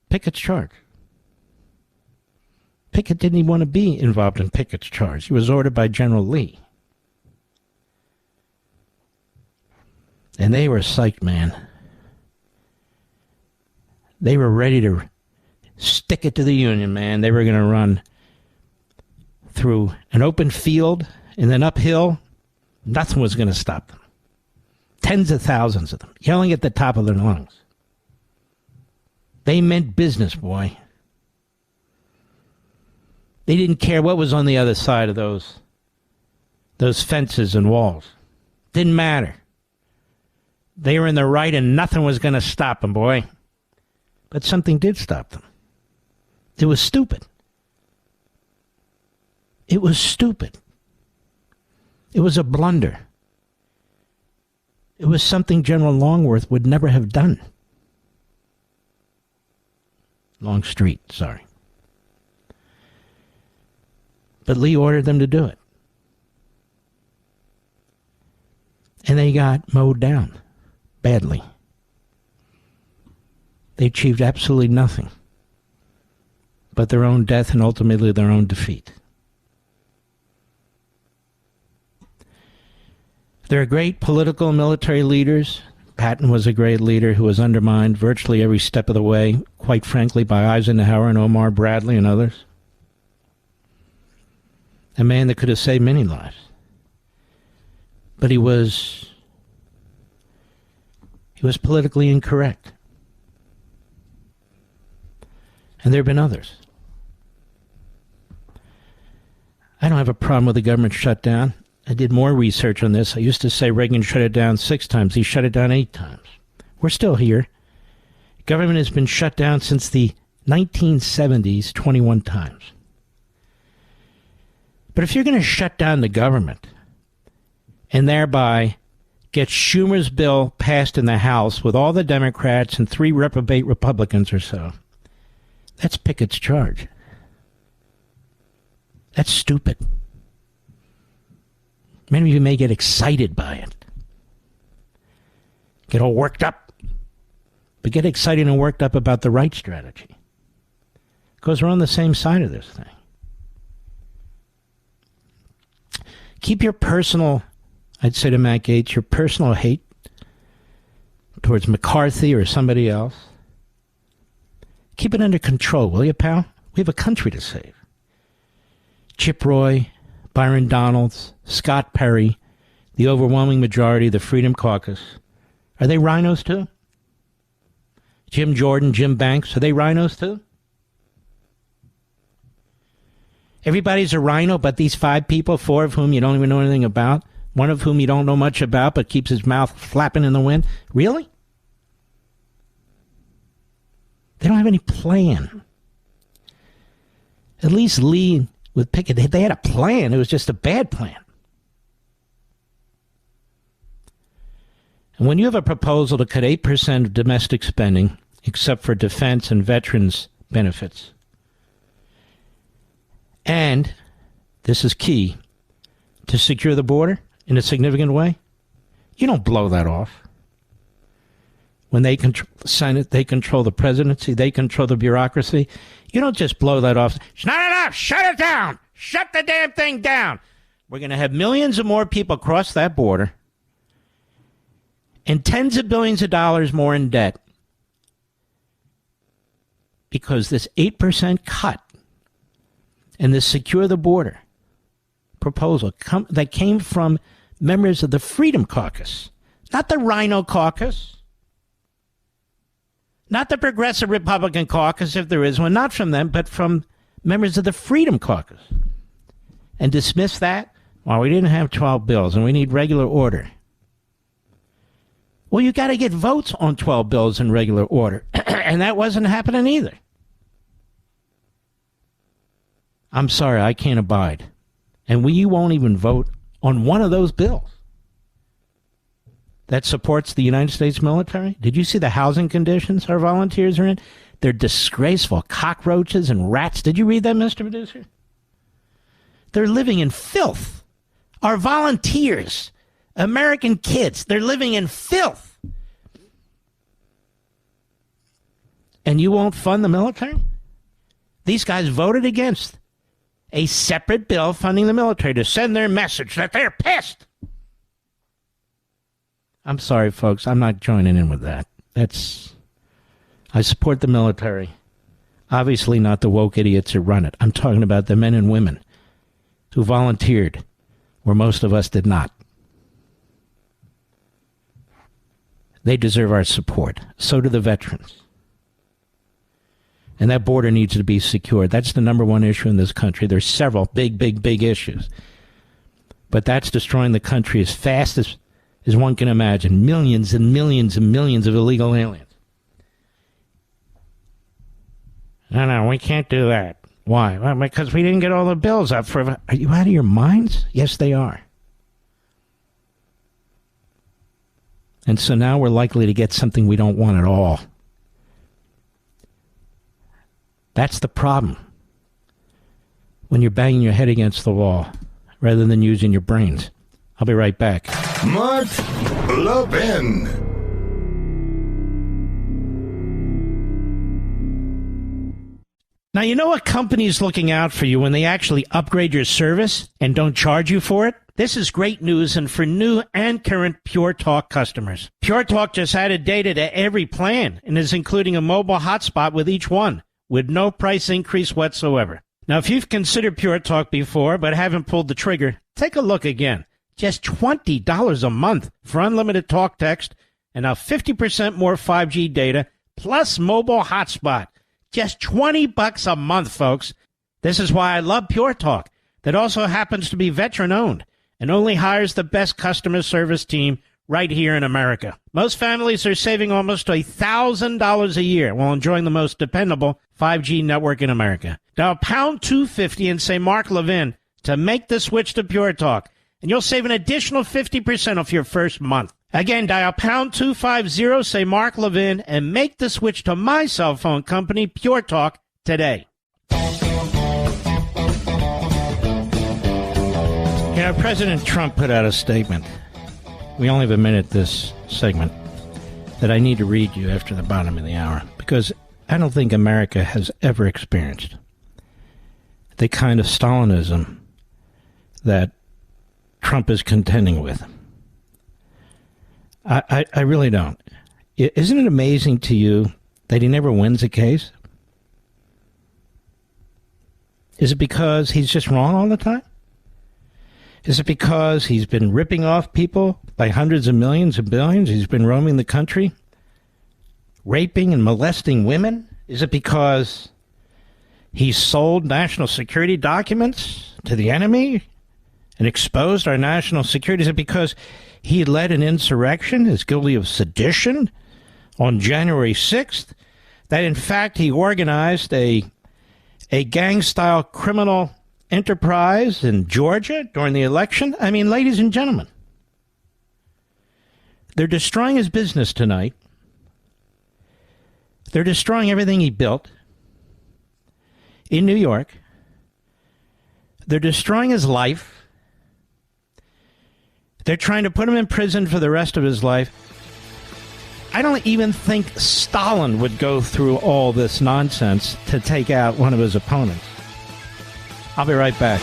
Pickett's charge. Pickett didn't even want to be involved in Pickett's charge. He was ordered by General Lee. And they were psyched, man. They were ready to stick it to the Union, man. They were going to run through an open field and then uphill, nothing was going to stop them. Tens of thousands of them, yelling at the top of their lungs. They meant business, boy. They didn't care what was on the other side of those fences and walls. Didn't matter. They were in the right and nothing was going to stop them, boy. But something did stop them. It was stupid. It was stupid. It was a blunder. It was something General Longworth would never have done. Longstreet, sorry. But Lee ordered them to do it. And they got mowed down badly. They achieved absolutely nothing but their own death and ultimately their own defeat. There are great political and military leaders. Patton was a great leader who was undermined virtually every step of the way, quite frankly, by Eisenhower and Omar Bradley and others. A man that could have saved many lives. But he was politically incorrect. And there have been others. I don't have a problem with the government shutdown. I did more research on this. I used to say Reagan shut it down 6 times. He shut it down 8 times. We're still here. Government has been shut down since the 1970s 21 times. But if you're going to shut down the government and thereby get Schumer's bill passed in the House with all the Democrats and 3 reprobate Republicans or so, that's Pickett's charge. That's stupid. Many of you may get excited by it. Get all worked up. But get excited and worked up about the right strategy. Because we're on the same side of this thing. Keep your personal, I'd say to Matt Gaetz, your personal hate towards McCarthy or somebody else. Keep it under control, will you, pal? We have a country to save. Chip Roy, Byron Donalds, Scott Perry, the overwhelming majority of the Freedom Caucus. Are they rhinos too? Jim Jordan, Jim Banks, are they rhinos too? Everybody's a rhino but these 5 people, 4 of whom you don't even know anything about, one of whom you don't know much about but keeps his mouth flapping in the wind. Really? They don't have any plan. At least Lee with Pickett, they had a plan. It was just a bad plan. And when you have a proposal to cut 8% of domestic spending, except for defense and veterans benefits, and, this is key, to secure the border in a significant way, you don't blow that off. When they control the Senate, they control the presidency, they control the bureaucracy. You don't just blow that off. It's not enough. Shut it down. Shut the damn thing down. We're going to have millions of more people cross that border and tens of billions of dollars more in debt because this 8% cut and this secure the border proposal that came from members of the Freedom Caucus, not the Rhino Caucus, not the Progressive Republican Caucus, if there is one, not from them, but from members of the Freedom Caucus. And dismiss that? Well, we didn't have 12 bills, and we need regular order. Well, you got to get votes on 12 bills in regular order, and that wasn't happening either. I'm sorry, I can't abide. And you won't even vote on one of those bills that supports the United States military. Did you see the housing conditions our volunteers are in? They're disgraceful. Cockroaches and rats. Did you read that, Mr. Producer? They're living in filth. Our volunteers, American kids, they're living in filth. And you won't fund the military? These guys voted against a separate bill funding the military to send their message that they're pissed. I'm sorry, folks. I'm not joining in with that. I support the military. Obviously not the woke idiots who run it. I'm talking about the men and women who volunteered, where most of us did not. They deserve our support. So do the veterans. And that border needs to be secured. That's the number one issue in this country. There's several big issues. But that's destroying the country as fast as one can imagine. Millions and millions and millions of illegal aliens. No, we can't do that. Why? Well, because we didn't get all the bills up for... Are you out of your minds? Yes, they are. And so now we're likely to get something we don't want at all. That's the problem. When you're banging your head against the wall rather than using your brains. I'll be right back. Mark Levin. Now, you know what company's looking out for you when they actually upgrade your service and don't charge you for it? This is great news, and for new and current Pure Talk customers. Pure Talk just added data to every plan and is including a mobile hotspot with each one, with no price increase whatsoever. Now, if you've considered Pure Talk before but haven't pulled the trigger, take a look again. Just $20 a month for unlimited talk text and now 50% more 5G data plus mobile hotspot. Just $20 a month, folks. This is why I love Pure Talk, that also happens to be veteran-owned and only hires the best customer service team right here in America. Most families are saving almost $1,000 a year while enjoying the most dependable 5G network in America. Dial pound 250 and say Mark Levin to make the switch to Pure Talk, and you'll save an additional 50% off your first month. Again, dial pound 250, say Mark Levin, and make the switch to my cell phone company, Pure Talk, today. You know, President Trump put out a statement. We only have a minute this segment that I need to read you after the bottom of the hour, because I don't think America has ever experienced the kind of Stalinism that Trump is contending with. I really don't. Isn't it amazing to you that he never wins a case? Is it because he's just wrong all the time? Is it because he's been ripping off people by hundreds of millions and billions? He's been roaming the country, raping and molesting women? Is it because he sold national security documents to the enemy and exposed our national security? Is it because he led an insurrection, is guilty of sedition on January 6th, that in fact he organized a gang-style criminal enterprise in Georgia during the election? I mean, ladies and gentlemen, they're destroying his business tonight. They're destroying everything he built in New York. They're destroying his life. They're trying to put him in prison for the rest of his life. I don't even think Stalin would go through all this nonsense to take out one of his opponents. I'll be right back.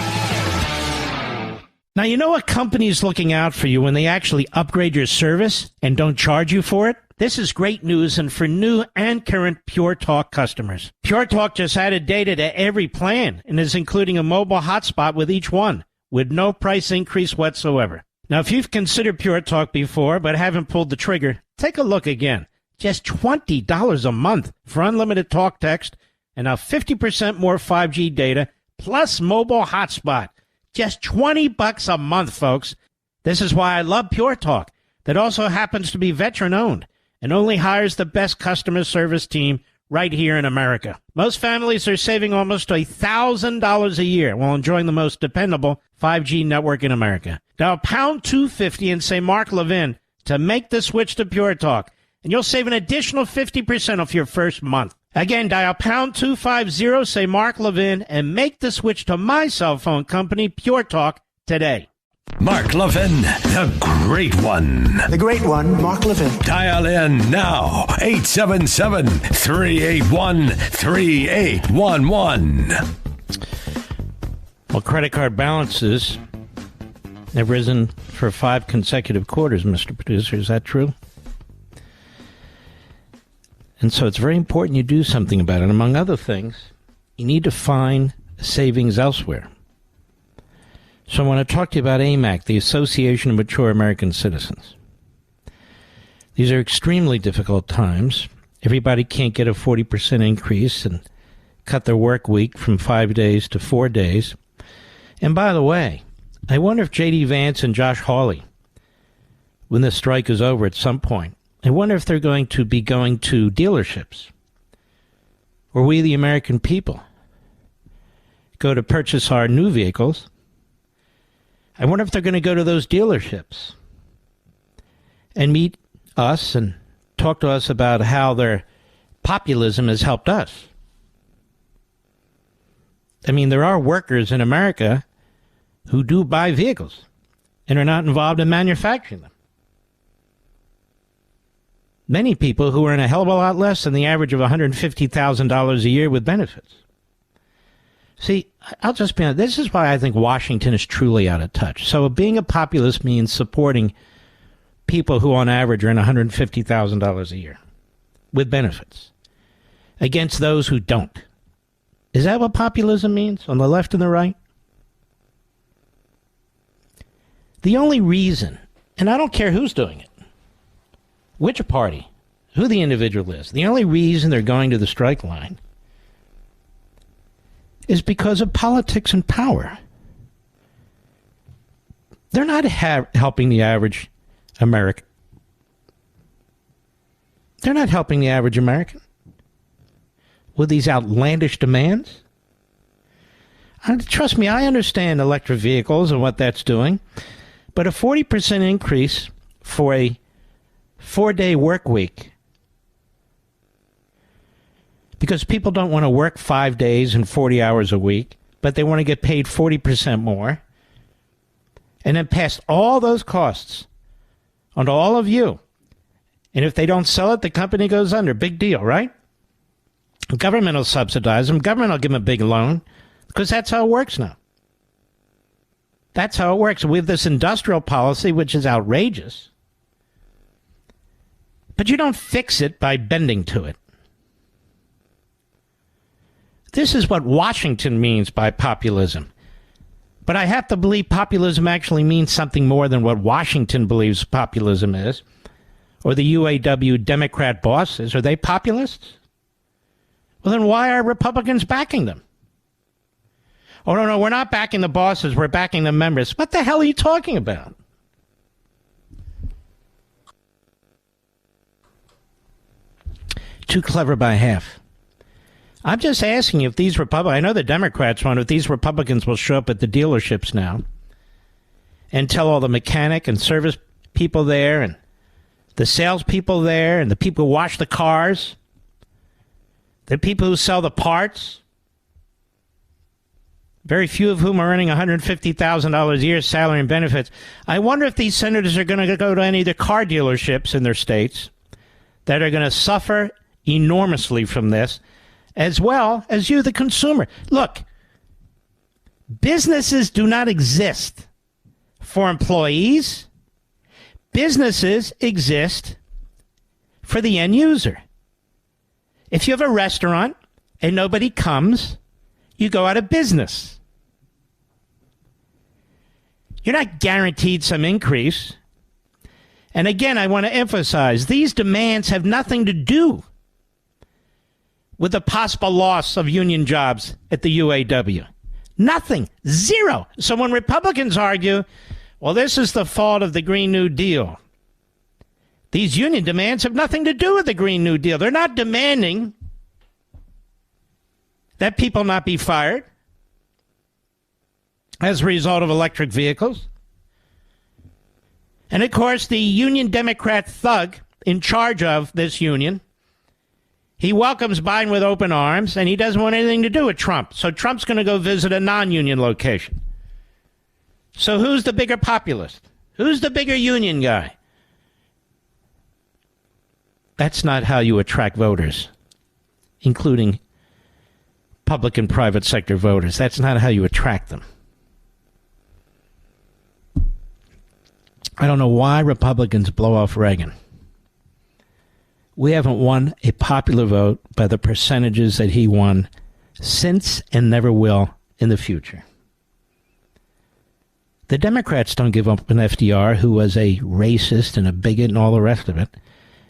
Now, you know what company's looking out for you when they actually upgrade your service and don't charge you for it? This is great news, and for new and current Pure Talk customers. Pure Talk just added data to every plan and is including a mobile hotspot with each one, with no price increase whatsoever. Now, if you've considered Pure Talk before but haven't pulled the trigger, take a look again. Just $20 a month for unlimited talk text and now 50% more 5G data plus mobile hotspot. Just $20 a month, folks. This is why I love Pure Talk, that also happens to be veteran-owned and only hires the best customer service team right here in America. Most families are saving almost $1,000 a year while enjoying the most dependable 5G network in America. Dial pound 250 and say Mark Levin to make the switch to Pure Talk, and you'll save an additional 50% off your first month. Again, dial pound 250, say Mark Levin, and make the switch to my cell phone company, Pure Talk, today. Mark Levin, the great one. The great one, Mark Levin. Dial in now, 877-381-3811. Well, credit card balances have risen for 5 consecutive quarters, Mr. Producer. Is that true? And so it's very important you do something about it. Among other things, you need to find savings elsewhere. So I want to talk to you about AMAC, the Association of Mature American Citizens. These are extremely difficult times. Everybody can't get a 40% increase and cut their work week from 5 days to 4 days. And by the way, I wonder if J.D. Vance and Josh Hawley, when this strike is over at some point, I wonder if they're going to be going to dealerships where we, the American people, go to purchase our new vehicles. I wonder if they're going to go to those dealerships and meet us and talk to us about how their populism has helped us. I mean, there are workers in America who do buy vehicles and are not involved in manufacturing them. Many people who earn a hell of a lot less than the average of $150,000 a year with benefits. See, I'll just be honest. This is why I think Washington is truly out of touch. So being a populist means supporting people who on average earn $150,000 a year with benefits against those who don't. Is that what populism means on the left and the right? The only reason, and I don't care who's doing it, which party, who the individual is, the only reason they're going to the strike line is because of politics and power. They're not helping the average American. They're not helping the average American with these outlandish demands. Trust me, I understand electric vehicles and what that's doing, but a 40% increase for a 4-day work week, because people don't want to work 5 days and 40 hours a week, but they want to get paid 40% more, and then pass all those costs onto all of you. And if they don't sell it, the company goes under. Big deal, right? The government will subsidize them. Government will give them a big loan, because that's how it works now. That's how it works. We have this industrial policy, which is outrageous. But you don't fix it by bending to it. This is what Washington means by populism. But I have to believe populism actually means something more than what Washington believes populism is. Or the UAW Democrat bosses. Are they populists? Well, then why are Republicans backing them? Oh, no, we're not backing the bosses. We're backing the members. What the hell are you talking about? Too clever by half. I'm just asking if these Republicans, I know the Democrats want, if these Republicans will show up at the dealerships now and tell all the mechanic and service people there and the salespeople there and the people who wash the cars, the people who sell the parts, very few of whom are earning $150,000 a year salary and benefits. I wonder if these senators are going to go to any of the car dealerships in their states that are going to suffer enormously from this, as well as you, the consumer. Look, businesses do not exist for employees. Businesses exist for the end user. If you have a restaurant and nobody comes, you go out of business. You're not guaranteed some increase. And again, I want to emphasize, these demands have nothing to do with the possible loss of union jobs at the UAW. Nothing. Zero. So when Republicans argue, well, this is the fault of the Green New Deal, these union demands have nothing to do with the Green New Deal. They're not demanding that people not be fired as a result of electric vehicles. And of course, the union Democrat thug in charge of this union, he welcomes Biden with open arms, and he doesn't want anything to do with Trump. So Trump's going to go visit a non-union location. So who's the bigger populist? Who's the bigger union guy? That's not how you attract voters, including public and private sector voters. That's not how you attract them. I don't know why Republicans blow off Reagan. We haven't won a popular vote by the percentages that he won since and never will in the future. The Democrats don't give up on FDR, who was a racist and a bigot and all the rest of it.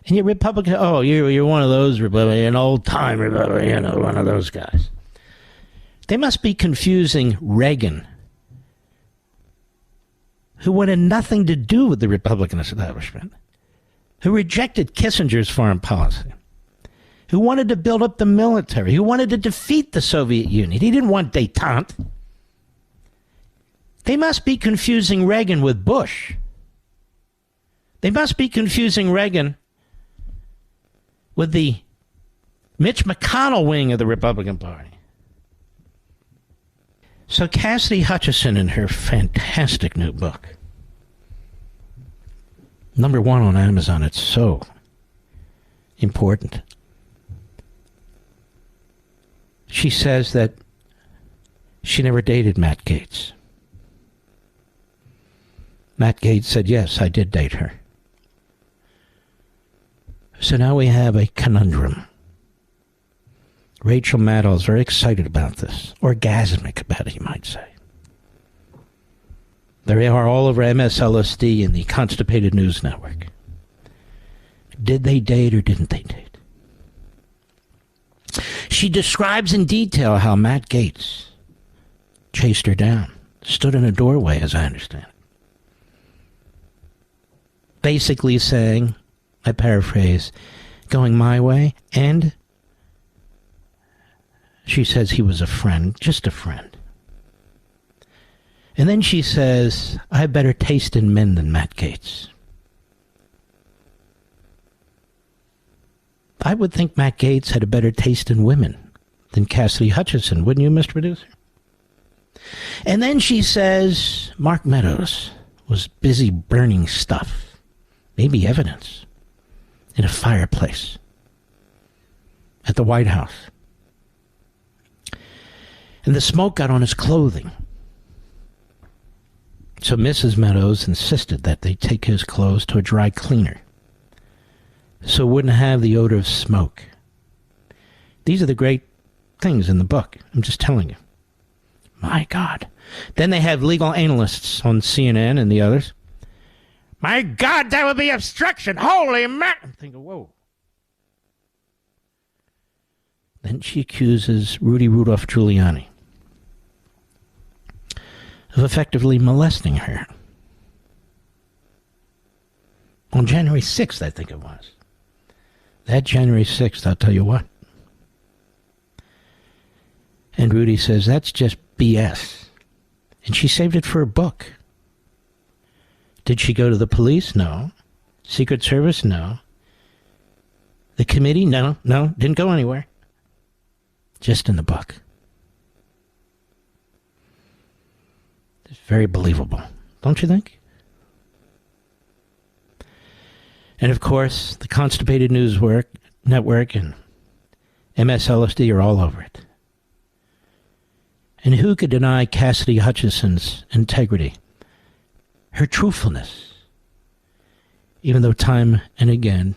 And you're Republican. Oh, you're one of those Republican, old-time Republican, one of those guys. They must be confusing Reagan, who wanted nothing to do with the Republican establishment, who rejected Kissinger's foreign policy, who wanted to build up the military, who wanted to defeat the Soviet Union. He didn't want détente. They must be confusing Reagan with Bush. They must be confusing Reagan with the Mitch McConnell wing of the Republican Party. So Cassidy Hutchinson, in her fantastic new book, #1 on Amazon, it's so important. She says that she never dated Matt Gaetz. Matt Gaetz said, yes, I did date her. So now we have a conundrum. Rachel Maddow is very excited about this. Orgasmic about it, you might say. They are all over MSLSD and the Constipated News Network. Did they date or didn't they date? She describes in detail how Matt Gaetz chased her down, stood in a doorway, as I understand it. Basically saying, I paraphrase, going my way, and she says he was a friend, just a friend. And then she says, I have better taste in men than Matt Gaetz. I would think Matt Gaetz had a better taste in women than Cassidy Hutchinson, wouldn't you, Mr. Producer? And then she says Mark Meadows was busy burning stuff, maybe evidence, in a fireplace at the White House. And the smoke got on his clothing. So Mrs. Meadows insisted that they take his clothes to a dry cleaner so it wouldn't have the odor of smoke. These are the great things in the book. I'm just telling you. My God. Then they have legal analysts on CNN and the others. My God, that would be obstruction. Holy man. I'm thinking, whoa. Then she accuses Rudy Rudolph Giuliani of effectively molesting her. On January 6th, I think it was. That January 6th, I'll tell you what. And Rudy says, that's just BS. And she saved it for a book. Did she go to the police? No. Secret Service? No. The committee? No. Didn't go anywhere. Just in the book. It's very believable, don't you think? And of course, the Constipated News Network and MSLSD are all over it. And who could deny Cassidy Hutchinson's integrity, her truthfulness, even though time and again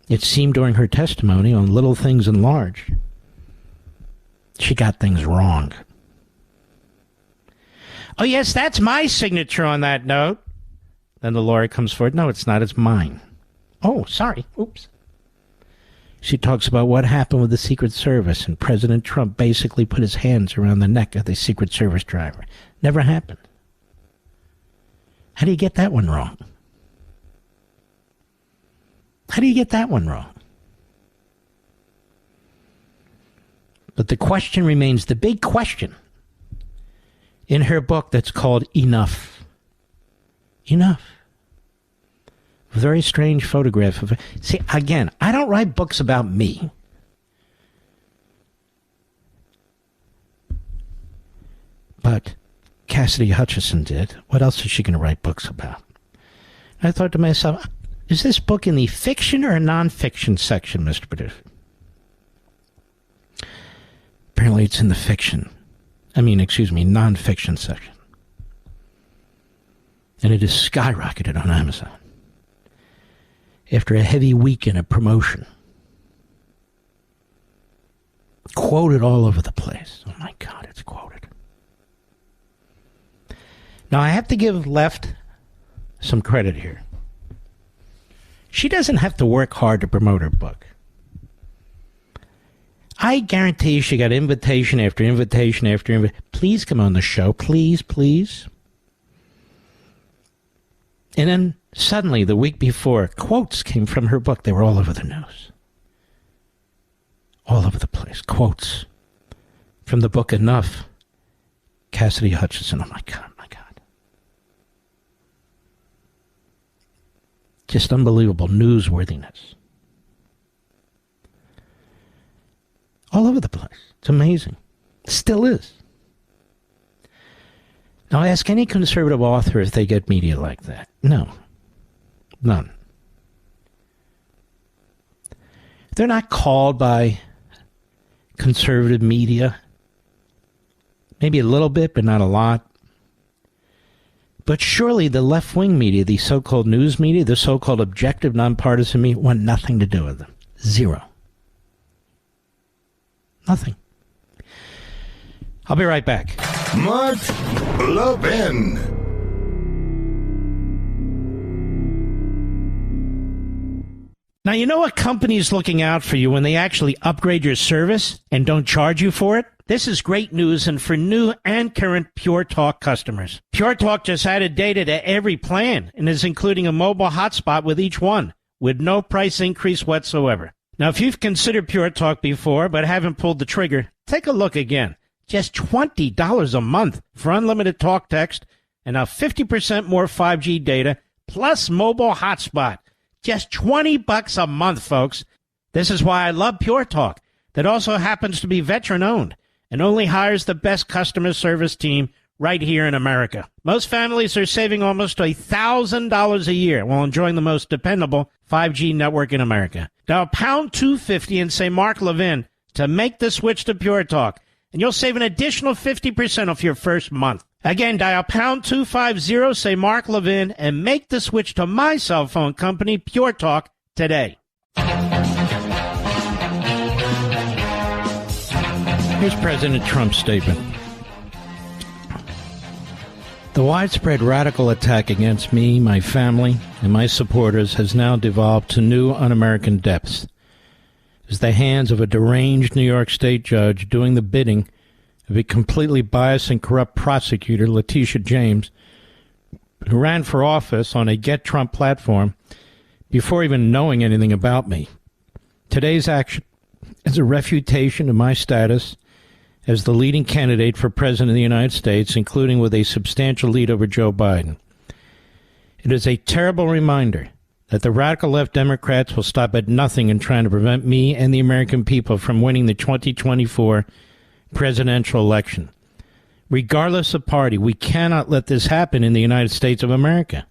it seemed during her testimony on little things and large, she got things wrong. Oh, yes, that's my signature on that note. Then the lawyer comes forward. No, it's not. It's mine. Oh, sorry. Oops. She talks about what happened with the Secret Service, and President Trump basically put his hands around the neck of the Secret Service driver. Never happened. How do you get that one wrong? How do you get that one wrong? But the question remains, the big question in her book that's called Enough. Enough. A very strange photograph of it. See, again, I don't write books about me. But Cassidy Hutchinson did. What else is she going to write books about? I thought to myself, is this book in the fiction or non-fiction section, Mr. Producer? Apparently it's in the fiction. Non-fiction section. And it is skyrocketed on Amazon. After a heavy weekend of promotion. Quoted all over the place. Oh my God, it's quoted. Now, I have to give Left some credit here. She doesn't have to work hard to promote her book. I guarantee she got invitation after invitation after invitation. Please come on the show. Please, please. And then suddenly, the week before, quotes came from her book. They were all over the news. All over the place. Quotes from the book Enough. Cassidy Hutchinson. Oh, my God. My God. Just unbelievable newsworthiness. All over the place. It's amazing. Still is. Now, ask any conservative author if they get media like that. No. None. They're not called by conservative media. Maybe a little bit, but not a lot. But surely the left-wing media, the so-called news media, the so-called objective, nonpartisan media, want nothing to do with them. Zero. Nothing. I'll be right back. Mark Levin. Now, you know what company's looking out for you when they actually upgrade your service and don't charge you for it? This is great news, and for new and current Pure Talk customers. Pure Talk just added data to every plan and is including a mobile hotspot with each one, with no price increase whatsoever. Now, if you've considered Pure Talk before but haven't pulled the trigger, take a look again. Just $20 a month for unlimited talk text and now 50% more 5G data plus mobile hotspot. Just $20 a month, folks. This is why I love Pure Talk, that also happens to be veteran-owned and only hires the best customer service team right here in America. Most families are saving almost $1,000 a year while enjoying the most dependable 5G network in America. Dial pound 250 and say Mark Levin to make the switch to Pure Talk, and you'll save an additional 50% off your first month. Again, dial pound 250, say Mark Levin, and make the switch to my cell phone company, Pure Talk, today. Here's President Trump's statement. The widespread radical attack against me, my family, and my supporters has now devolved to new un-American depths. As the hands of a deranged New York State judge doing the bidding of a completely biased and corrupt prosecutor, Letitia James, who ran for office on a Get Trump platform before even knowing anything about me. Today's action is a refutation of my status as the leading candidate for President of the United States, including with a substantial lead over Joe Biden. It is a terrible reminder that the radical left Democrats will stop at nothing in trying to prevent me and the American people from winning the 2024 presidential election. Regardless of party, we cannot let this happen in the United States of America.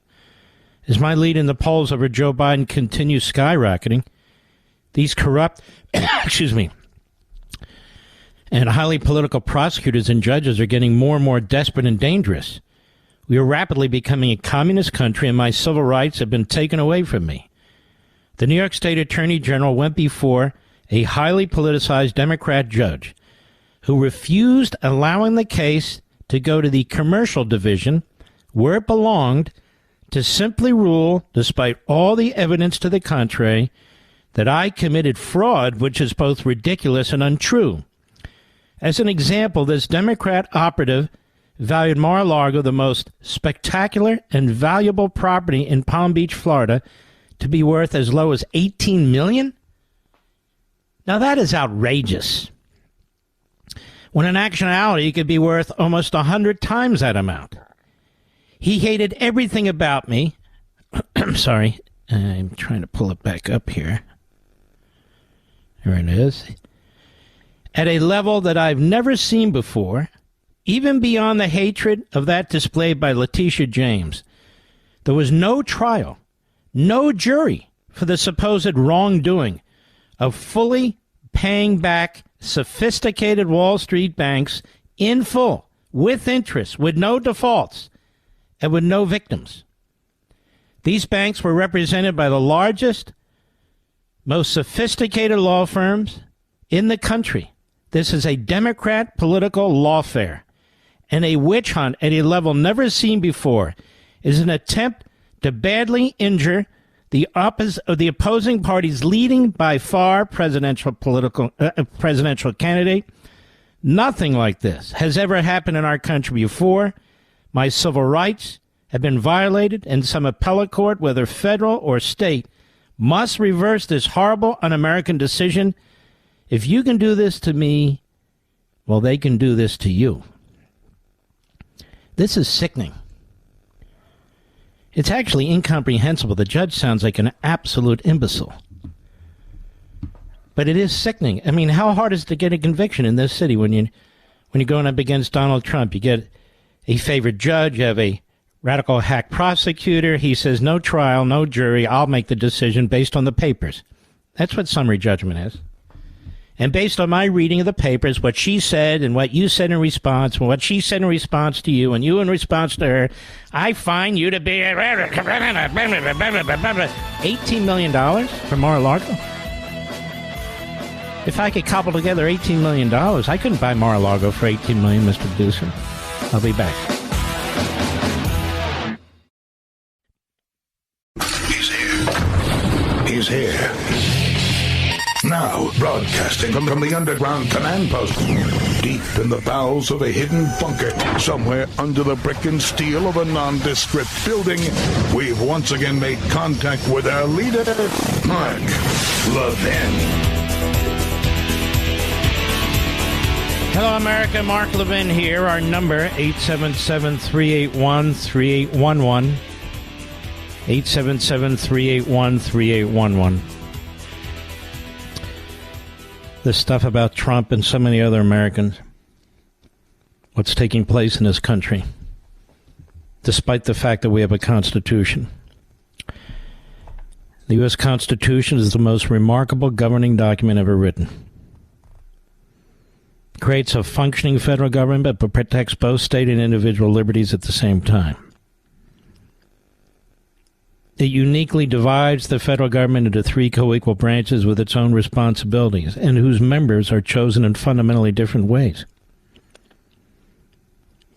As my lead in the polls over Joe Biden continues skyrocketing, these corrupt, and highly political prosecutors and judges are getting more and more desperate and dangerous. We are rapidly becoming a communist country, and my civil rights have been taken away from me. The New York State Attorney General went before a highly politicized Democrat judge who refused allowing the case to go to the commercial division where it belonged to simply rule, despite all the evidence to the contrary, that I committed fraud, which is both ridiculous and untrue. As an example, this Democrat operative valued Mar-a-Lago, the most spectacular and valuable property in Palm Beach, Florida, to be worth as low as $18 million? Now that is outrageous. When in actuality, it could be worth almost 100 times that amount. He hated everything about me. I'm sorry. I'm trying to pull it back up here. There it is. At a level that I've never seen before, even beyond the hatred of that displayed by Letitia James. There was no trial, no jury for the supposed wrongdoing of fully paying back sophisticated Wall Street banks in full, with interest, with no defaults, and with no victims. These banks were represented by the largest, most sophisticated law firms in the country. This is a Democrat political lawfare. and a witch hunt at a level never seen before is an attempt to badly injure the opposing party's leading by far presidential candidate. Nothing like this has ever happened in our country before. My civil rights have been violated, and some appellate court, whether federal or state, must reverse this horrible, un-American decision. If you can do this to me, well, they can do this to you. This is sickening. It's actually incomprehensible. The judge sounds like an absolute imbecile. But it is sickening. I mean, how hard is it to get a conviction in this city when you're going up against Donald Trump? You get a favored judge, you have a radical hack prosecutor. He says, no trial, no jury. I'll make the decision based on the papers. That's what summary judgment is. And based on my reading of the papers, what she said and what you said in response, and what she said in response to you and you in response to her, I find you to be $18 million for Mar-a-Lago. If I could cobble together $18 million, I couldn't buy Mar-a-Lago for $18 million, Mr. Producer. I'll be back. He's here. Now, broadcasting from the underground command post, deep in the bowels of a hidden bunker, somewhere under the brick and steel of a nondescript building, we've once again made contact with our leader, Mark Levin. Hello, America. Mark Levin here. Our number, 877-381-3811. 877-381-3811. This stuff about Trump and so many other Americans, what's taking place in this country, despite the fact that we have a Constitution. The U.S. Constitution is the most remarkable governing document ever written. It creates a functioning federal government, but protects both state and individual liberties at the same time. It uniquely divides the federal government into three co-equal branches with its own responsibilities, and whose members are chosen in fundamentally different ways.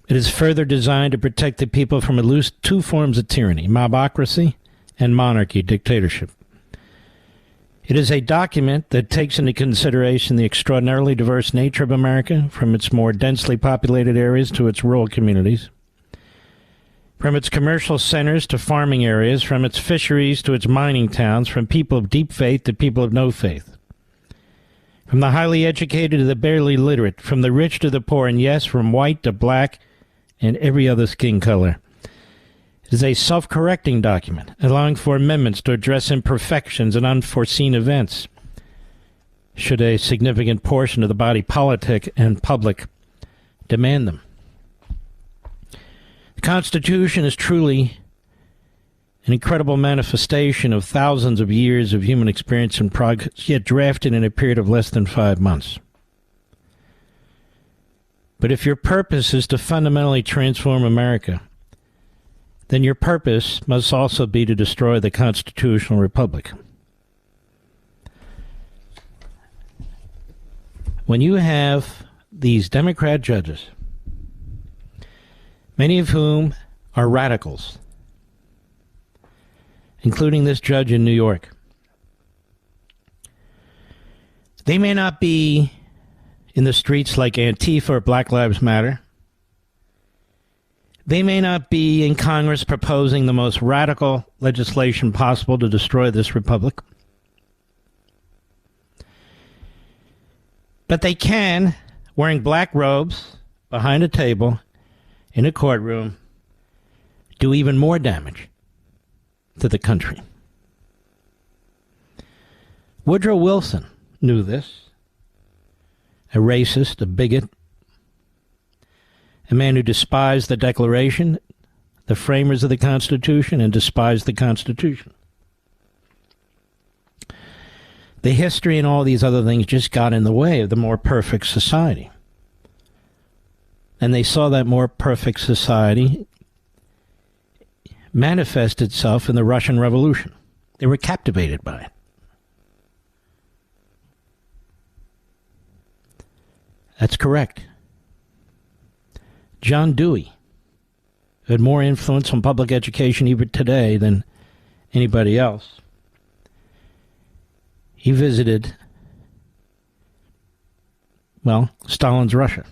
It is further designed to protect the people from at least two forms of tyranny, mobocracy and monarchy, dictatorship. It is a document that takes into consideration the extraordinarily diverse nature of America, from its more densely populated areas to its rural communities, from its commercial centers to farming areas, from its fisheries to its mining towns, from people of deep faith to people of no faith, from the highly educated to the barely literate, from the rich to the poor, and yes, from white to black and every other skin color. It is a self-correcting document, allowing for amendments to address imperfections and unforeseen events, should a significant portion of the body politic and public demand them. The Constitution is truly an incredible manifestation of thousands of years of human experience and progress, yet drafted in a period of less than 5 months. But if your purpose is to fundamentally transform America, then your purpose must also be to destroy the constitutional republic. When you have these Democrat judges, many of whom are radicals, including this judge in New York, they may not be in the streets like Antifa or Black Lives Matter. They may not be in Congress proposing the most radical legislation possible to destroy this republic. But they can, wearing black robes behind a table in a courtroom, do even more damage to the country. Woodrow Wilson knew this. A racist, a bigot, a man who despised the Declaration, the framers of the Constitution, and despised the Constitution. The history and all these other things just got in the way of the more perfect society. And they saw that more perfect society manifest itself in the Russian Revolution. They were captivated by it. That's correct. John Dewey, who had more influence on public education even today than anybody else. He visited, Stalin's Russia.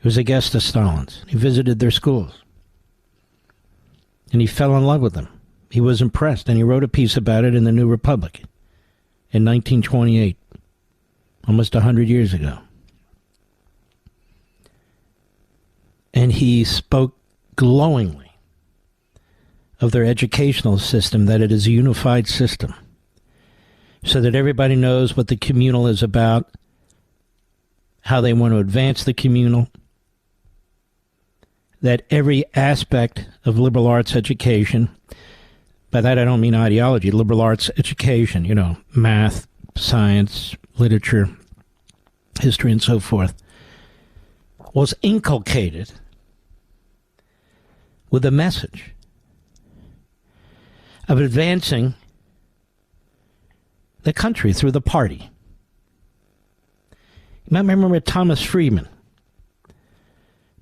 He was a guest of Stalin's. He visited their schools. And he fell in love with them. He was impressed, and he wrote a piece about it in the New Republic in 1928, almost 100 years ago. And he spoke glowingly of their educational system, that it is a unified system, so that everybody knows what the communal is about, how they want to advance the communal, that every aspect of liberal arts education, by that I don't mean ideology, liberal arts education, math, science, literature, history, and so forth, was inculcated with a message of advancing the country through the party. You might remember Thomas Friedman,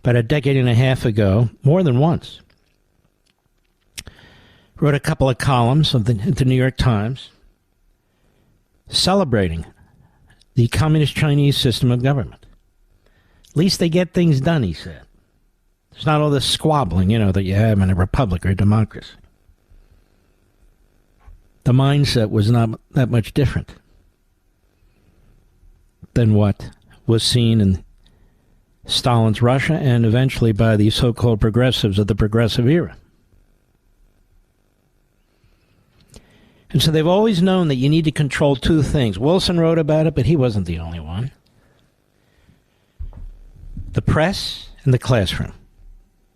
about a decade and a half ago, more than once, wrote a couple of columns of the New York Times celebrating the communist Chinese system of government. At least they get things done, he said. There's not all this squabbling, that you have in a republic or a democracy. The mindset was not that much different than what was seen in Stalin's Russia and eventually by the so-called progressives of the progressive era. And so they've always known that you need to control two things. Wilson wrote about it, but he wasn't the only one. The press and the classroom.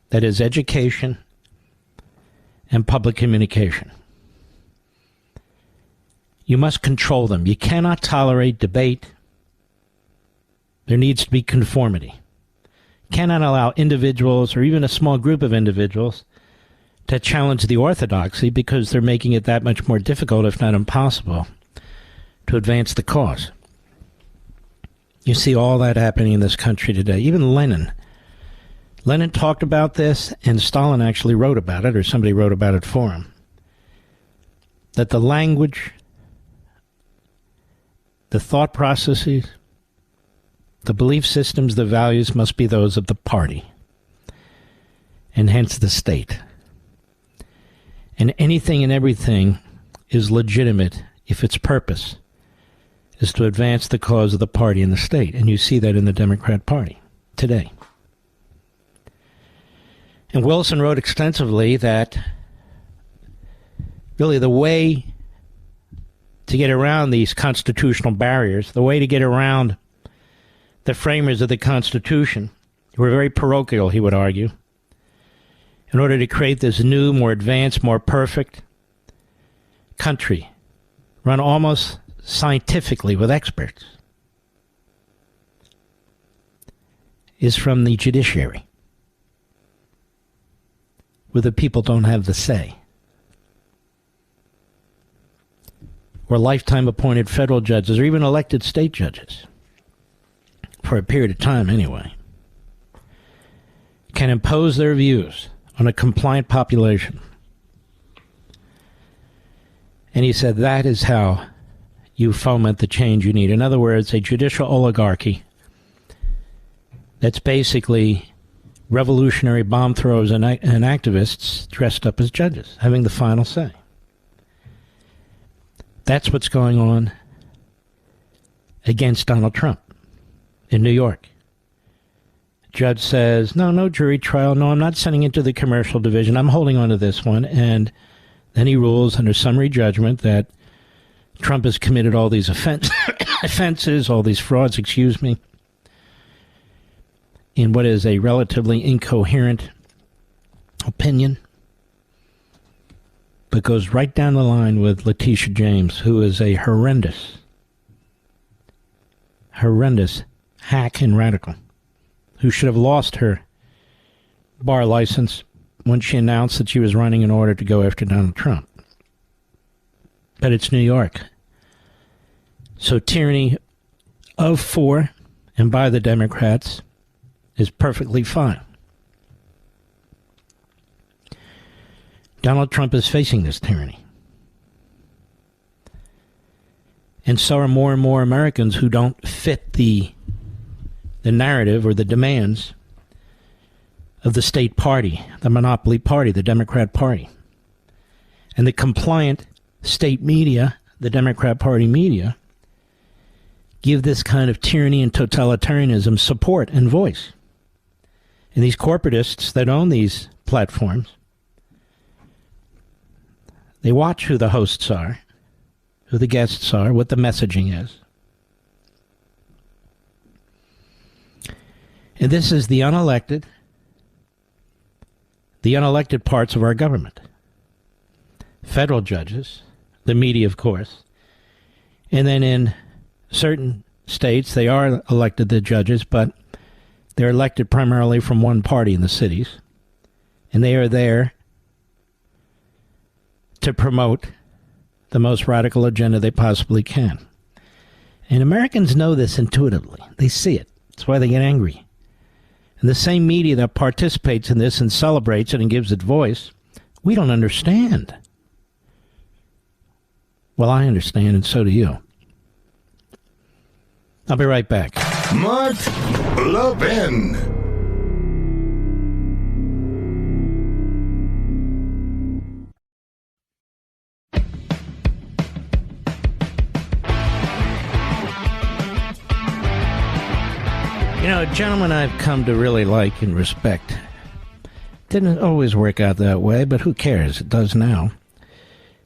That is education and public communication. You must control them. You cannot tolerate debate. There needs to be conformity. You cannot allow individuals or even a small group of individuals to challenge the orthodoxy, because they're making it that much more difficult, if not impossible, to advance the cause. You see all that happening in this country today. Even Lenin talked about this, and Stalin actually wrote about it, or somebody wrote about it for him, that the language, the thought processes, the belief systems, the values must be those of the party, and hence the state. And anything and everything is legitimate if its purpose is to advance the cause of the party and the state. And you see that in the Democrat Party today. And Wilson wrote extensively that really the way to get around these constitutional barriers, the way to get around the framers of the Constitution, who were very parochial, he would argue, in order to create this new, more advanced, more perfect country, run almost scientifically with experts, is from the judiciary, where the people don't have the say, or lifetime appointed federal judges, or even elected state judges, for a period of time anyway, can impose their views on a compliant population. And he said that is how you foment the change you need. In other words, a judicial oligarchy that's basically revolutionary bomb throwers and activists dressed up as judges, having the final say. That's what's going on against Donald Trump in New York. Judge says, no jury trial. No, I'm not sending it to the commercial division. I'm holding on to this one. And then he rules under summary judgment that Trump has committed all these offenses, all these frauds, in what is a relatively incoherent opinion, but goes right down the line with Letitia James, who is a horrendous hack and radical, who should have lost her bar license when she announced that she was running in order to go after Donald Trump. But it's New York. So tyranny of, for, and by the Democrats is perfectly fine. Donald Trump is facing this tyranny. And so are more and more Americans who don't fit the narrative or the demands of the state party, the monopoly party, the Democrat Party. And the compliant state media, the Democrat Party media, give this kind of tyranny and totalitarianism support and voice. And these corporatists that own these platforms, they watch who the hosts are, who the guests are, what the messaging is. And this is the unelected parts of our government. Federal judges, the media, of course. And then in certain states, they are elected, the judges, but they're elected primarily from one party in the cities. And they are there to promote the most radical agenda they possibly can. And Americans know this intuitively. They see it. That's why they get angry. And the same media that participates in this and celebrates it and gives it voice, we don't understand. Well, I understand, and so do you. I'll be right back. Mark Levin. You know, a gentleman I've come to really like and respect. Didn't always work out that way, but who cares? It does now.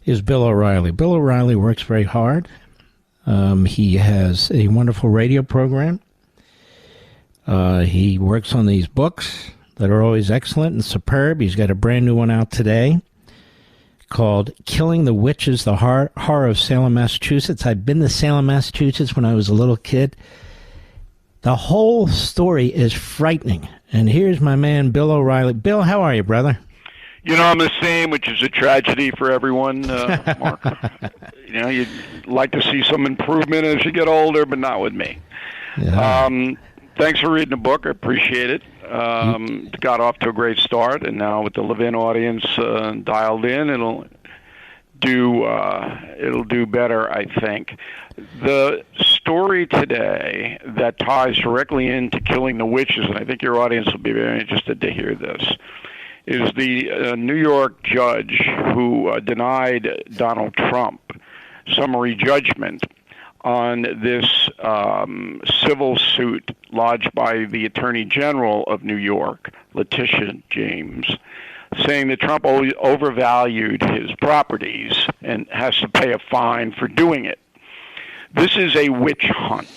Is Bill O'Reilly. Bill O'Reilly works very hard. He has a wonderful radio program. He works on these books that are always excellent and superb. He's got a brand new one out today called Killing the Witches, the Horror of Salem, Massachusetts. I've been to Salem, Massachusetts when I was a little kid. The whole story is frightening. And here's my man, Bill O'Reilly. Bill, how are you, brother? You know, I'm the same, which is a tragedy for everyone, Mark. You know, you'd like to see some improvement as you get older, but not with me. Yeah. Thanks for reading the book. I appreciate it. Got off to a great start, and now with the Levin audience dialed in, it'll do better, I think. The story today that ties directly into killing the witches, and I think your audience will be very interested to hear this, is the New York judge who denied Donald Trump summary judgment on this civil suit lodged by the Attorney General of New York, Letitia James, saying that Trump overvalued his properties and has to pay a fine for doing it. This is a witch hunt.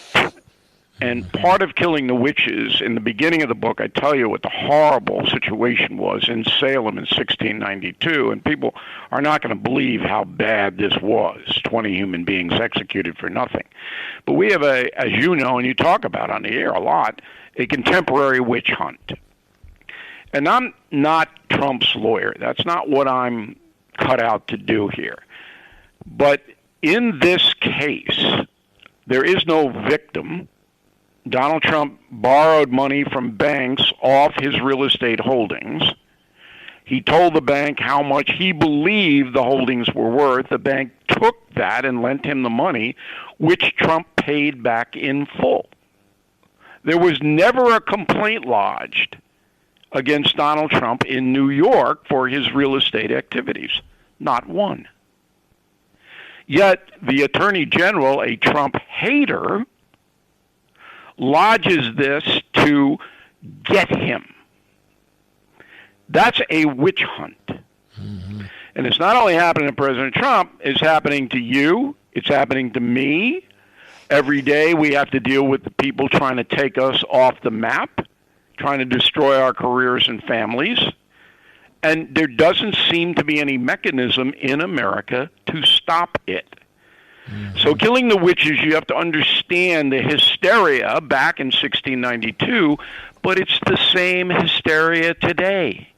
And part of killing the witches, in the beginning of the book, I tell you what the horrible situation was in Salem in 1692, and people are not going to believe how bad this was, 20 human beings executed for nothing. But we have, as you know, and you talk about on the air a lot, a contemporary witch hunt. And I'm not Trump's lawyer. That's not what I'm cut out to do here. But in this case, there is no victim. Donald Trump borrowed money from banks off his real estate holdings. He told the bank how much he believed the holdings were worth. The bank took that and lent him the money, which Trump paid back in full. There was never a complaint lodged against Donald Trump in New York for his real estate activities. Not one. Yet the Attorney General, a Trump hater, lodges this to get him. That's a witch hunt. Mm-hmm. And it's not only happening to President Trump, it's happening to you, it's happening to me. Every day we have to deal with the people trying to take us off the map, trying to destroy our careers and families. And there doesn't seem to be any mechanism in America to stop it. Mm-hmm. So killing the witches, you have to understand the hysteria back in 1692, but it's the same hysteria today.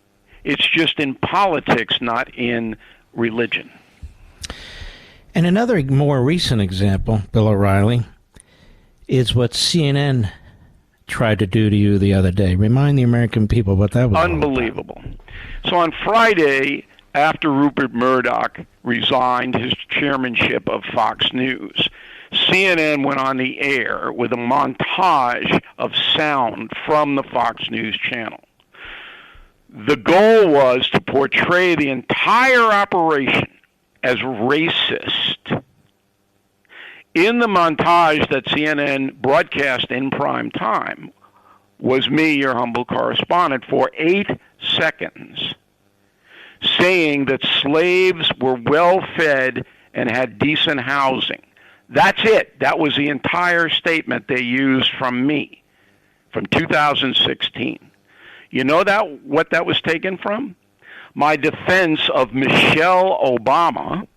It's just in politics, not in religion. And another more recent example, Bill O'Reilly, is what CNN tried to do to you the other day. Remind the American people what that was. Unbelievable. So on Friday, after Rupert Murdoch resigned his chairmanship of Fox News, CNN went on the air with a montage of sound from the Fox News channel. The goal was to portray the entire operation as racist. In the montage that CNN broadcast in prime time was me, your humble correspondent, for 8 seconds, saying that slaves were well-fed and had decent housing. That's it. That was the entire statement they used from me from 2016. You know what that was taken from? My defense of Michelle Obama,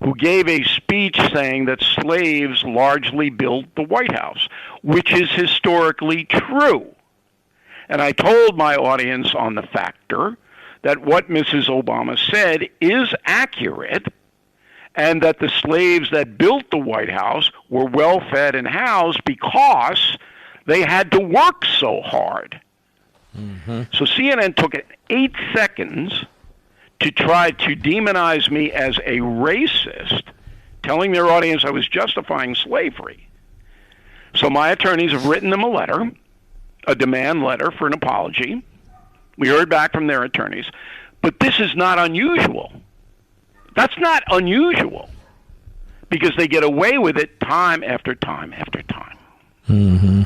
who gave a speech saying that slaves largely built the White House, which is historically true. And I told my audience on The Factor that what Mrs. Obama said is accurate, and that the slaves that built the White House were well-fed and housed because they had to work so hard. Mm-hmm. So CNN took 8 seconds to try to demonize me as a racist, telling their audience I was justifying slavery. So my attorneys have written them a letter, a demand letter for an apology. We heard back from their attorneys. But this is not unusual. That's not unusual, because they get away with it time after time after time. Mm-hmm.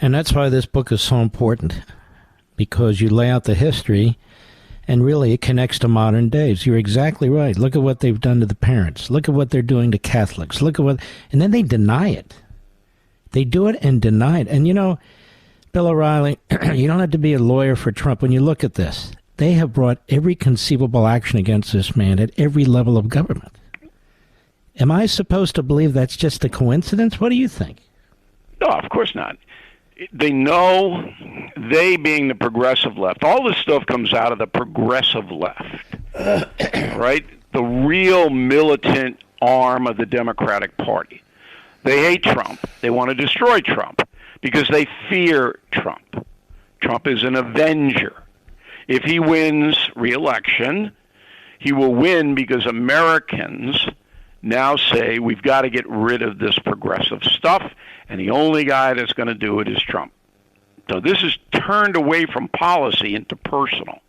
And that's why this book is so important, because you lay out the history, and really it connects to modern days. You're exactly right. Look at what they've done to the parents. Look at what they're doing to Catholics. Look at what, and then they deny it. They do it and deny it. And you know, Bill O'Reilly, you don't have to be a lawyer for Trump. When you look at this, they have brought every conceivable action against this man at every level of government. Am I supposed to believe that's just a coincidence? What do you think? No, of course not. They know, they being the progressive left, all this stuff comes out of the progressive left, right? The real militant arm of the Democratic Party. They hate Trump. They want to destroy Trump because they fear Trump. Trump is an avenger. If he wins re-election, he will win because Americans now say we've got to get rid of this progressive stuff, and the only guy that's going to do it is Trump. So this is turned away from policy into personal,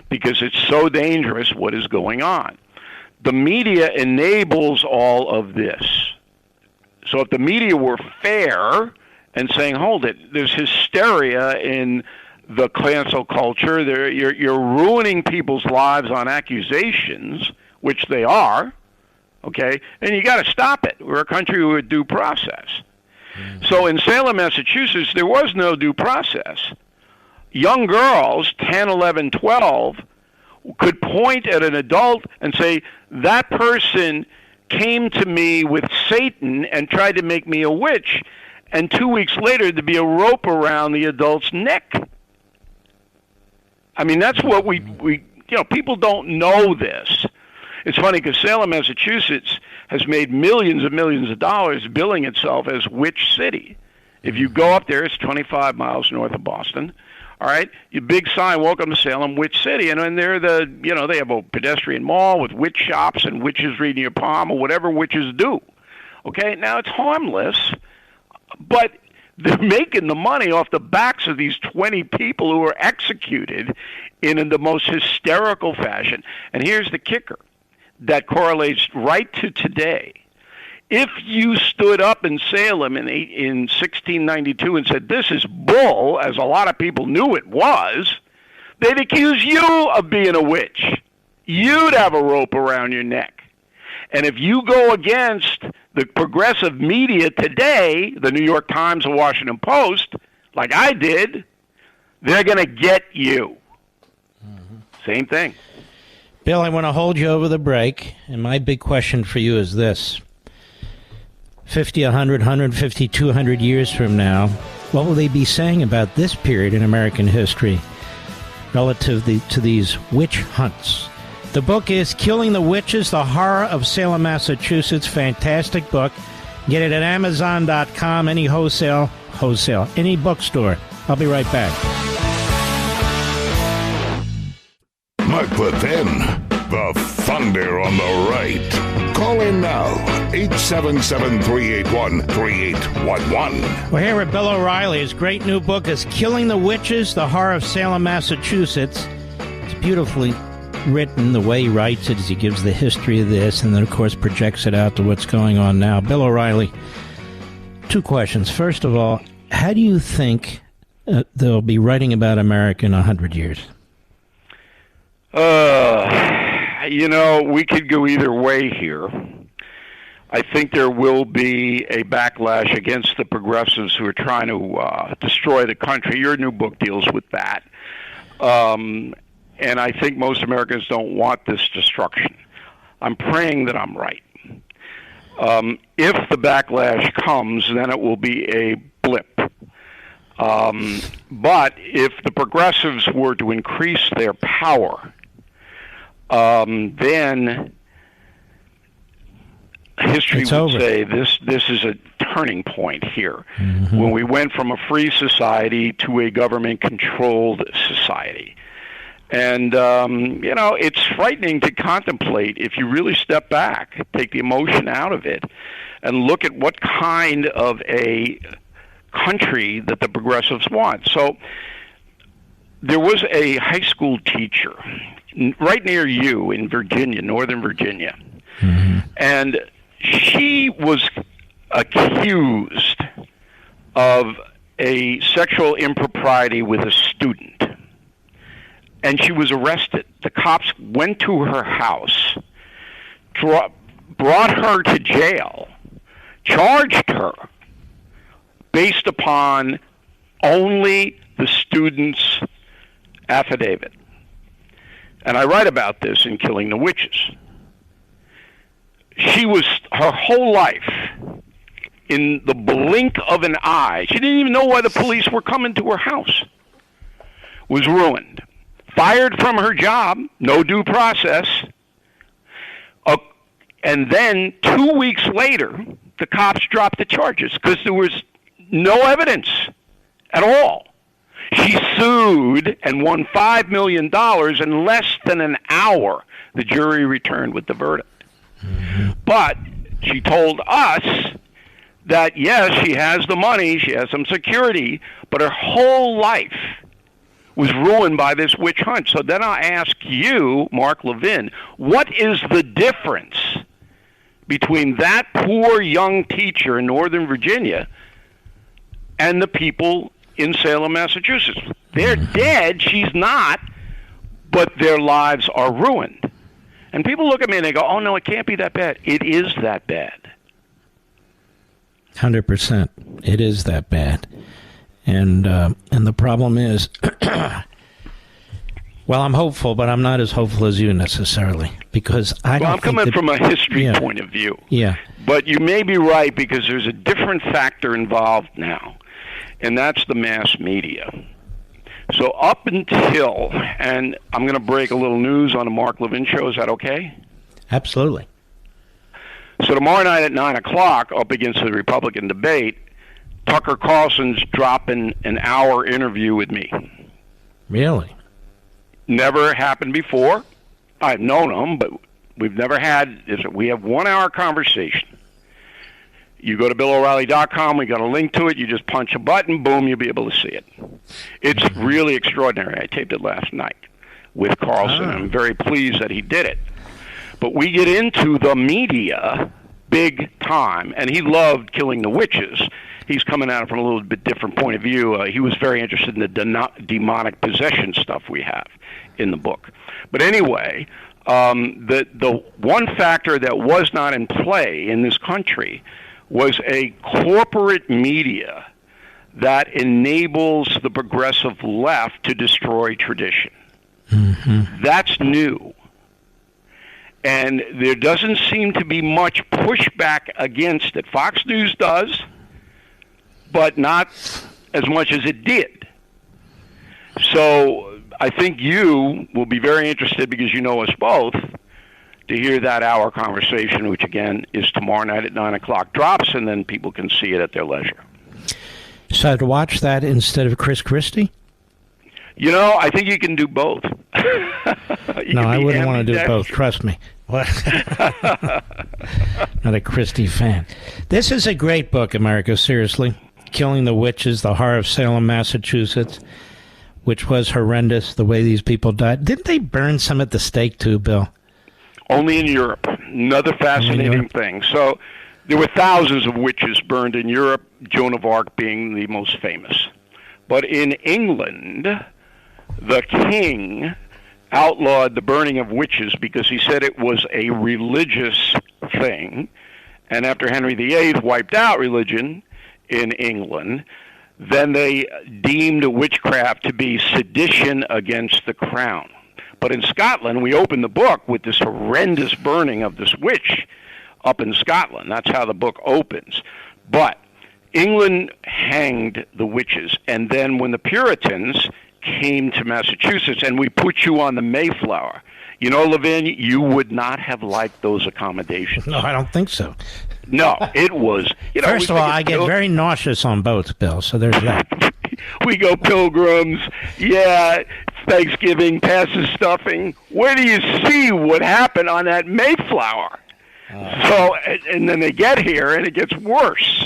because it's so dangerous what is going on. The media enables all of this. So if the media were fair and saying, hold it, there's hysteria in the cancel culture, you're ruining people's lives on accusations, which they are, okay, and you got to stop it. We're a country with due process. Mm-hmm. So in Salem, Massachusetts, there was no due process. Young girls, 10, 11, 12, could point at an adult and say, that person came to me with Satan and tried to make me a witch, and 2 weeks later there'd be a rope around the adult's neck. I mean, that's what we people don't know this. It's funny because Salem, Massachusetts has made millions and millions of dollars billing itself as Witch City. If you go up there, it's 25 miles north of Boston. All right, your big sign, welcome to Salem, Witch City. And they're they have a pedestrian mall with witch shops and witches reading your palm or whatever witches do. Okay, now it's harmless, but they're making the money off the backs of these 20 people who were executed in the most hysterical fashion. And here's the kicker that correlates right to today. If you stood up in Salem in 1692 and said, this is bull, as a lot of people knew it was, they'd accuse you of being a witch. You'd have a rope around your neck. And if you go against the progressive media today, the New York Times or Washington Post, like I did, they're going to get you. Mm-hmm. Same thing. Bill, I want to hold you over the break, and my big question for you is this. 50, 100, 150, 200 years from now, what will they be saying about this period in American history relative to these witch hunts? The book is Killing the Witches, The Horror of Salem, Massachusetts. Fantastic book. Get it at Amazon.com, any wholesale wholesale. Any bookstore. I'll be right back. Mark Levin, the thunder on the right. Call in now, 877-381-3811. We're here with Bill O'Reilly. His great new book is Killing the Witches, The Horror of Salem, Massachusetts. It's beautifully written. The way he writes it is he gives the history of this and then, of course, projects it out to what's going on now. Bill O'Reilly, two questions. First of all, how do you think they'll be writing about America in 100 years? We could go either way here. I think there will be a backlash against the progressives who are trying to destroy the country. Your new book deals with that. And I think most Americans don't want this destruction. I'm praying that I'm right. If the backlash comes, then it will be a blip. But if the progressives were to increase their power, then history would say this is a turning point here. Mm-hmm. When we went from a free society to a government-controlled society. And, it's frightening to contemplate if you really step back, take the emotion out of it, and look at what kind of a country that the progressives want. So there was a high school teacher right near you in Virginia, Northern Virginia, mm-hmm. and she was accused of a sexual impropriety with a student, and she was arrested. The cops went to her house, brought her to jail, charged her based upon only the student's affidavit. And I write about this in Killing the Witches. She was, her whole life, in the blink of an eye, she didn't even know why the police were coming to her house, was ruined. Fired from her job, no due process. And then 2 weeks later, the cops dropped the charges because there was no evidence at all. She sued and won $5 million in less than an hour. The jury returned with the verdict. Mm-hmm. But she told us that, yes, she has the money, she has some security, but her whole life was ruined by this witch hunt. So then I ask you, Mark Levin, what is the difference between that poor young teacher in Northern Virginia and the people in Salem, Massachusetts? They're dead, she's not, but their lives are ruined. And people look at me and they go, oh, no, it can't be that bad. It is that bad. 100%. It is that bad. And the problem is, well, I'm hopeful, but I'm not as hopeful as you necessarily, because I'm coming from a history point of view. Yeah. But you may be right, because there's a different factor involved now, and that's the mass media. So up until, and I'm going to break a little news on the Mark Levin show. Is that okay? Absolutely. So tomorrow night at 9 o'clock, up against the Republican debate, Tucker Carlson's dropping an hour interview with me. Really? Never happened before. I've known him, but we've never had. We have 1 hour conversation. You go to BillO'Reilly.com, we got a link to it, you just punch a button, boom, you'll be able to see it. It's really extraordinary. I taped it last night with Carlson, and I'm very pleased that he did it. But we get into the media big time, and he loved Killing the Witches. He's coming at it from a little bit different point of view. He was very interested in the demonic possession stuff we have in the book. But anyway, the one factor that was not in play in this country was a corporate media that enables the progressive left to destroy tradition. Mm-hmm. That's new. And there doesn't seem to be much pushback against it. Fox News does, but not as much as it did. So I think you will be very interested, because you know us both, to hear that hour conversation, which again is tomorrow night at 9 o'clock drops, and then people can see it at their leisure. So to watch that instead of Chris Christie? You know, I think you can do both. No, I wouldn't want to do both. Trust me. Not a Christie fan. This is a great book, America, seriously. Killing the Witches, The Horror of Salem, Massachusetts, which was horrendous, the way these people died. Didn't they burn some at the stake, too, Bill? Only in Europe. Another fascinating thing. So there were thousands of witches burned in Europe, Joan of Arc being the most famous. But in England, the king outlawed the burning of witches because he said it was a religious thing. And after Henry VIII wiped out religion in England, then they deemed witchcraft to be sedition against the crown. But in Scotland, we opened the book with this horrendous burning of this witch up in Scotland. That's how the book opens. But England hanged the witches. And then when the Puritans came to Massachusetts and we put you on the Mayflower, you know, Levin, you would not have liked those accommodations. No, I don't think so. No, it was. You know, first of all, I get very nauseous on boats, Bill, so there's that. We go Pilgrims, yeah, Thanksgiving, passes stuffing. Where do you see what happened on that Mayflower? So, and then they get here, and it gets worse.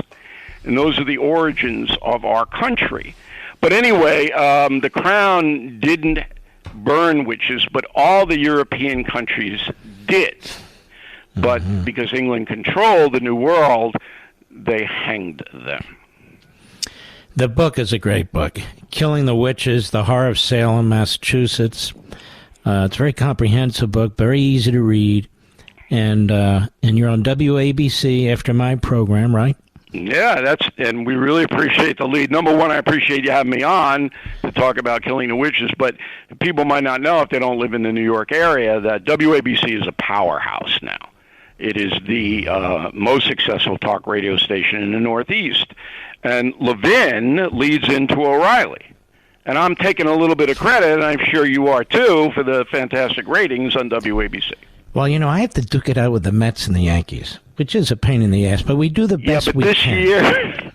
And those are the origins of our country. But anyway, the crown didn't burn witches, but all the European countries did. But because England controlled the New World, they hanged them. The book is a great book. Killing the Witches, The Horror of Salem, Massachusetts. It's a very comprehensive book, very easy to read. And you're on WABC after my program, right? Yeah, and we really appreciate the lead. Number one, I appreciate you having me on to talk about Killing the Witches, but people might not know if they don't live in the New York area that WABC is a powerhouse now. It is the most successful talk radio station in the Northeast. And Levin leads into O'Reilly. And I'm taking a little bit of credit, and I'm sure you are too, for the fantastic ratings on WABC. Well, you know, I have to duke it out with the Mets and the Yankees, which is a pain in the ass, but we do the best we can.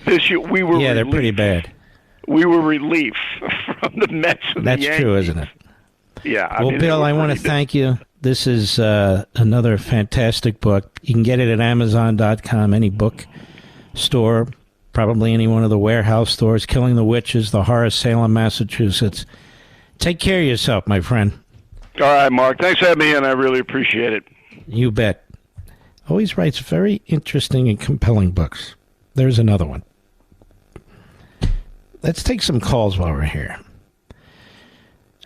This year we were they're pretty bad. We were relief from the Mets and the Yankees. That's true, isn't it? Yeah. Well, Bill, I want to thank you. This is another fantastic book. You can get it at Amazon.com, any book store, probably any one of the warehouse stores. Killing the Witches, The Horror of Salem, Massachusetts. Take care of yourself, my friend. All right, Mark. Thanks for having me, and I really appreciate it. You bet. Always writes very interesting and compelling books. There's another one. Let's take some calls while we're here.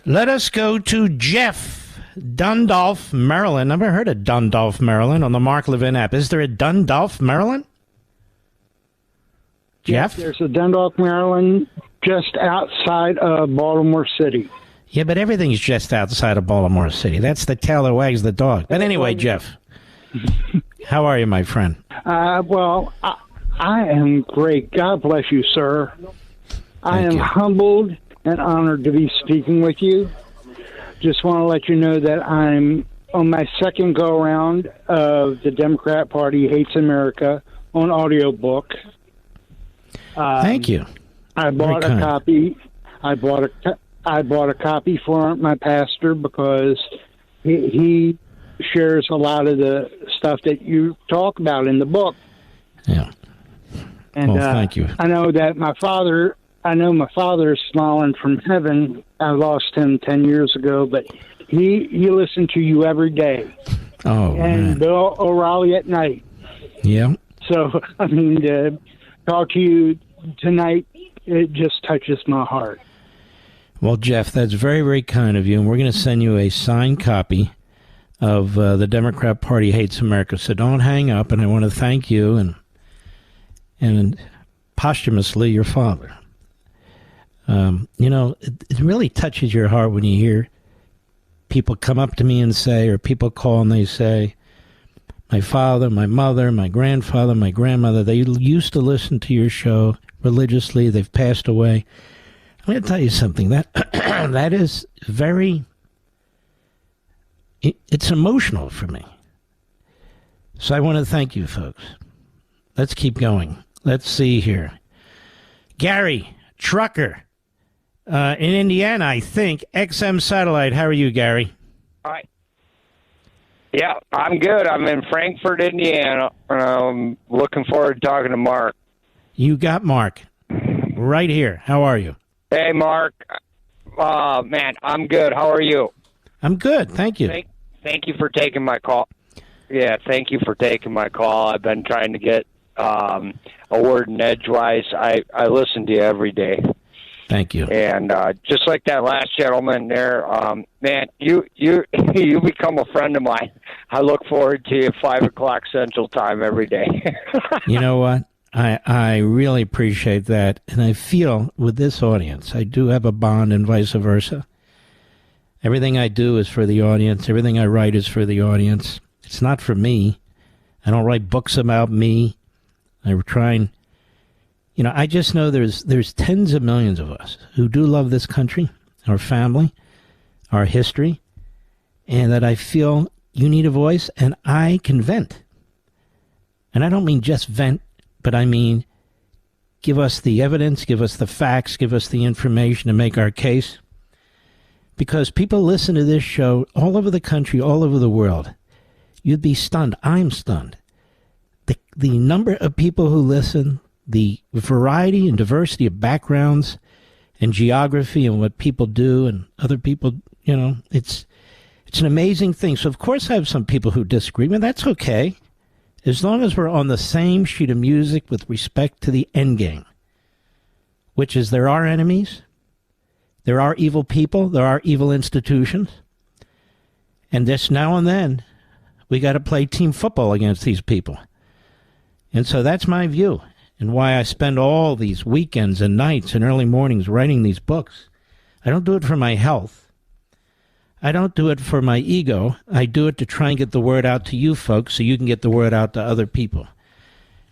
Let us go to Jeff, Dundalf, Maryland. Never heard of Dundalf, Maryland on the Mark Levin app. Is there a Dundalf, Maryland? Jeff? Yes, there's a Dundalf, Maryland, just outside of Baltimore City. Yeah, but everything's just outside of Baltimore City. That's the tail that wags the dog. But anyway, Jeff, how are you, my friend? Well, I am great. God bless you, sir. I am humbled and honored to be speaking with you. Just want to let you know that I'm on my second go-around of the Democrat Party Hates America on audiobook. Thank you. I bought a copy. I bought a copy for my pastor because he shares a lot of the stuff that you talk about in the book. Yeah. And thank you. I know my father is smiling from heaven. I lost him 10 years ago, but he listened to you every day. Oh, and man. Bill O'Reilly at night. Yeah. So, I mean, to talk to you tonight, it just touches my heart. Well, Jeff, that's very, very kind of you, and we're going to send you a signed copy of the Democrat Party Hates America. So don't hang up, and I want to thank you and posthumously your father. You know, it really touches your heart when you hear people come up to me and say, or people call and they say, my father, my mother, my grandfather, my grandmother, they used to listen to your show religiously. They've passed away. I'm going to tell you something. That is very... It's emotional for me. So I want to thank you, folks. Let's keep going. Let's see here. Gary, trucker, in Indiana, I think. XM Satellite. How are you, Gary? Hi. Yeah, I'm good. I'm in Frankfort, Indiana. Looking forward to talking to Mark. You got Mark right here. How are you? Hey, Mark. Man, I'm good. How are you? I'm good. Thank you. Thank you for taking my call. Yeah, thank you for taking my call. I've been trying to get a word in edgewise. I listen to you every day. Thank you. And just like that last gentleman there, man, you become a friend of mine. I look forward to you at 5 o'clock Central Time every day. You know what? I really appreciate that. And I feel with this audience, I do have a bond and vice versa. Everything I do is for the audience. Everything I write is for the audience. It's not for me. I don't write books about me. I try and, I just know there's tens of millions of us who do love this country, our family, our history, and that I feel you need a voice, and I can vent. And I don't mean just vent, but I mean give us the evidence, give us the facts, give us the information to make our case. Because people listen to this show all over the country, all over the world. You'd be stunned. I'm stunned. The number of people who listen, the variety and diversity of backgrounds and geography and what people do and other people, it's an amazing thing. So, of course, I have some people who disagree, but that's okay. As long as we're on the same sheet of music with respect to the end game, which is there are enemies, there are evil people, there are evil institutions, and this now and then, we got to play team football against these people. And so that's my view, and why I spend all these weekends and nights and early mornings writing these books. I don't do it for my health. I don't do it for my ego. I do it to try and get the word out to you folks so you can get the word out to other people.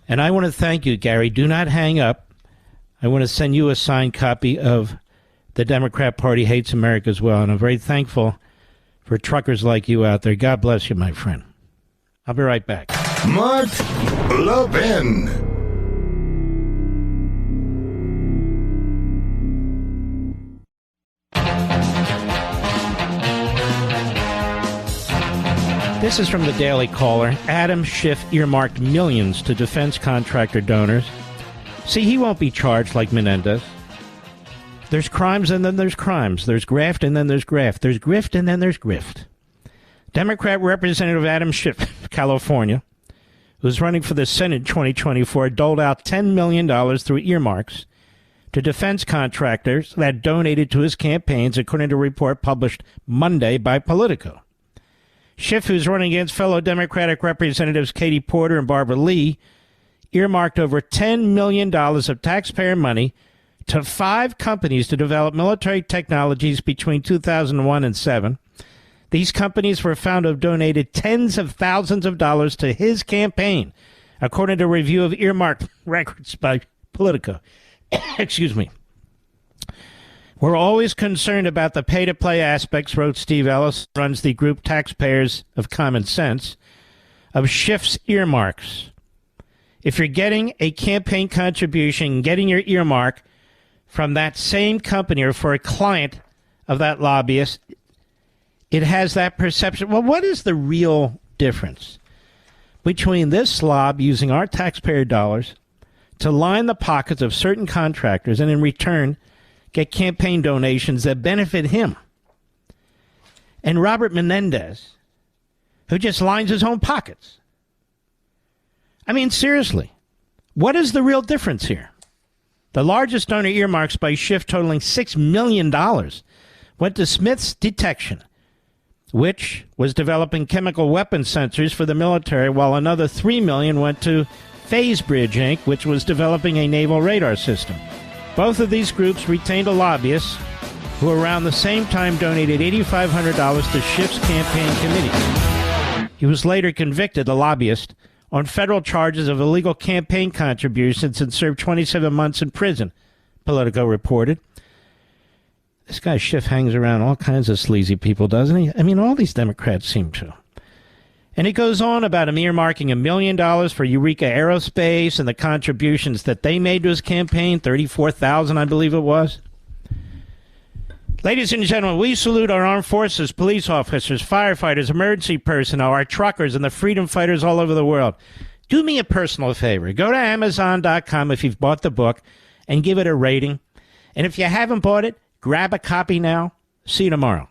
And I want to thank you, Gary. Do not hang up. I want to send you a signed copy of The Democrat Party Hates America as well, and I'm very thankful for truckers like you out there. God bless you, my friend. I'll be right back. Mark Levin. This is from the Daily Caller. Adam Schiff earmarked millions to defense contractor donors. See, he won't be charged like Menendez. There's crimes and then there's crimes. There's graft and then there's graft. There's grift and then there's grift. Democrat Representative Adam Schiff, California, who's running for the Senate in 2024, doled out $10 million through earmarks to defense contractors that donated to his campaigns, according to a report published Monday by Politico. Schiff, who's running against fellow Democratic Representatives Katie Porter and Barbara Lee, earmarked over $10 million of taxpayer money to 5 companies to develop military technologies between 2001 and 2007. These companies were found to have donated tens of thousands of dollars to his campaign, according to a review of earmarked records by Politico. Excuse me. We're always concerned about the pay-to-play aspects, wrote Steve Ellis, who runs the group Taxpayers of Common Sense, of Schiff's earmarks. If you're getting a campaign contribution, getting your earmark from that same company or for a client of that lobbyist, it has that perception. Well, what is the real difference between this slob using our taxpayer dollars to line the pockets of certain contractors and in return get campaign donations that benefit him, and Robert Menendez, who just lines his own pockets? I mean, seriously, what is the real difference here? The largest donor earmarks by Schiff, totaling $6 million, went to Smith's Detection, which was developing chemical weapon sensors for the military, while another $3 million went to PhaseBridge, Inc., which was developing a naval radar system. Both of these groups retained a lobbyist who around the same time donated $8,500 to Schiff's campaign committee. He was later convicted, the lobbyist, on federal charges of illegal campaign contributions and served 27 months in prison, Politico reported. This guy Schiff hangs around all kinds of sleazy people, doesn't he? I mean, all these Democrats seem to. And it goes on about Amir marking $1 million for Eureka Aerospace and the contributions that they made to his campaign, $34,000, I believe it was. Ladies and gentlemen, we salute our armed forces, police officers, firefighters, emergency personnel, our truckers, and the freedom fighters all over the world. Do me a personal favor. Go to Amazon.com if you've bought the book and give it a rating. And if you haven't bought it, grab a copy now. See you tomorrow.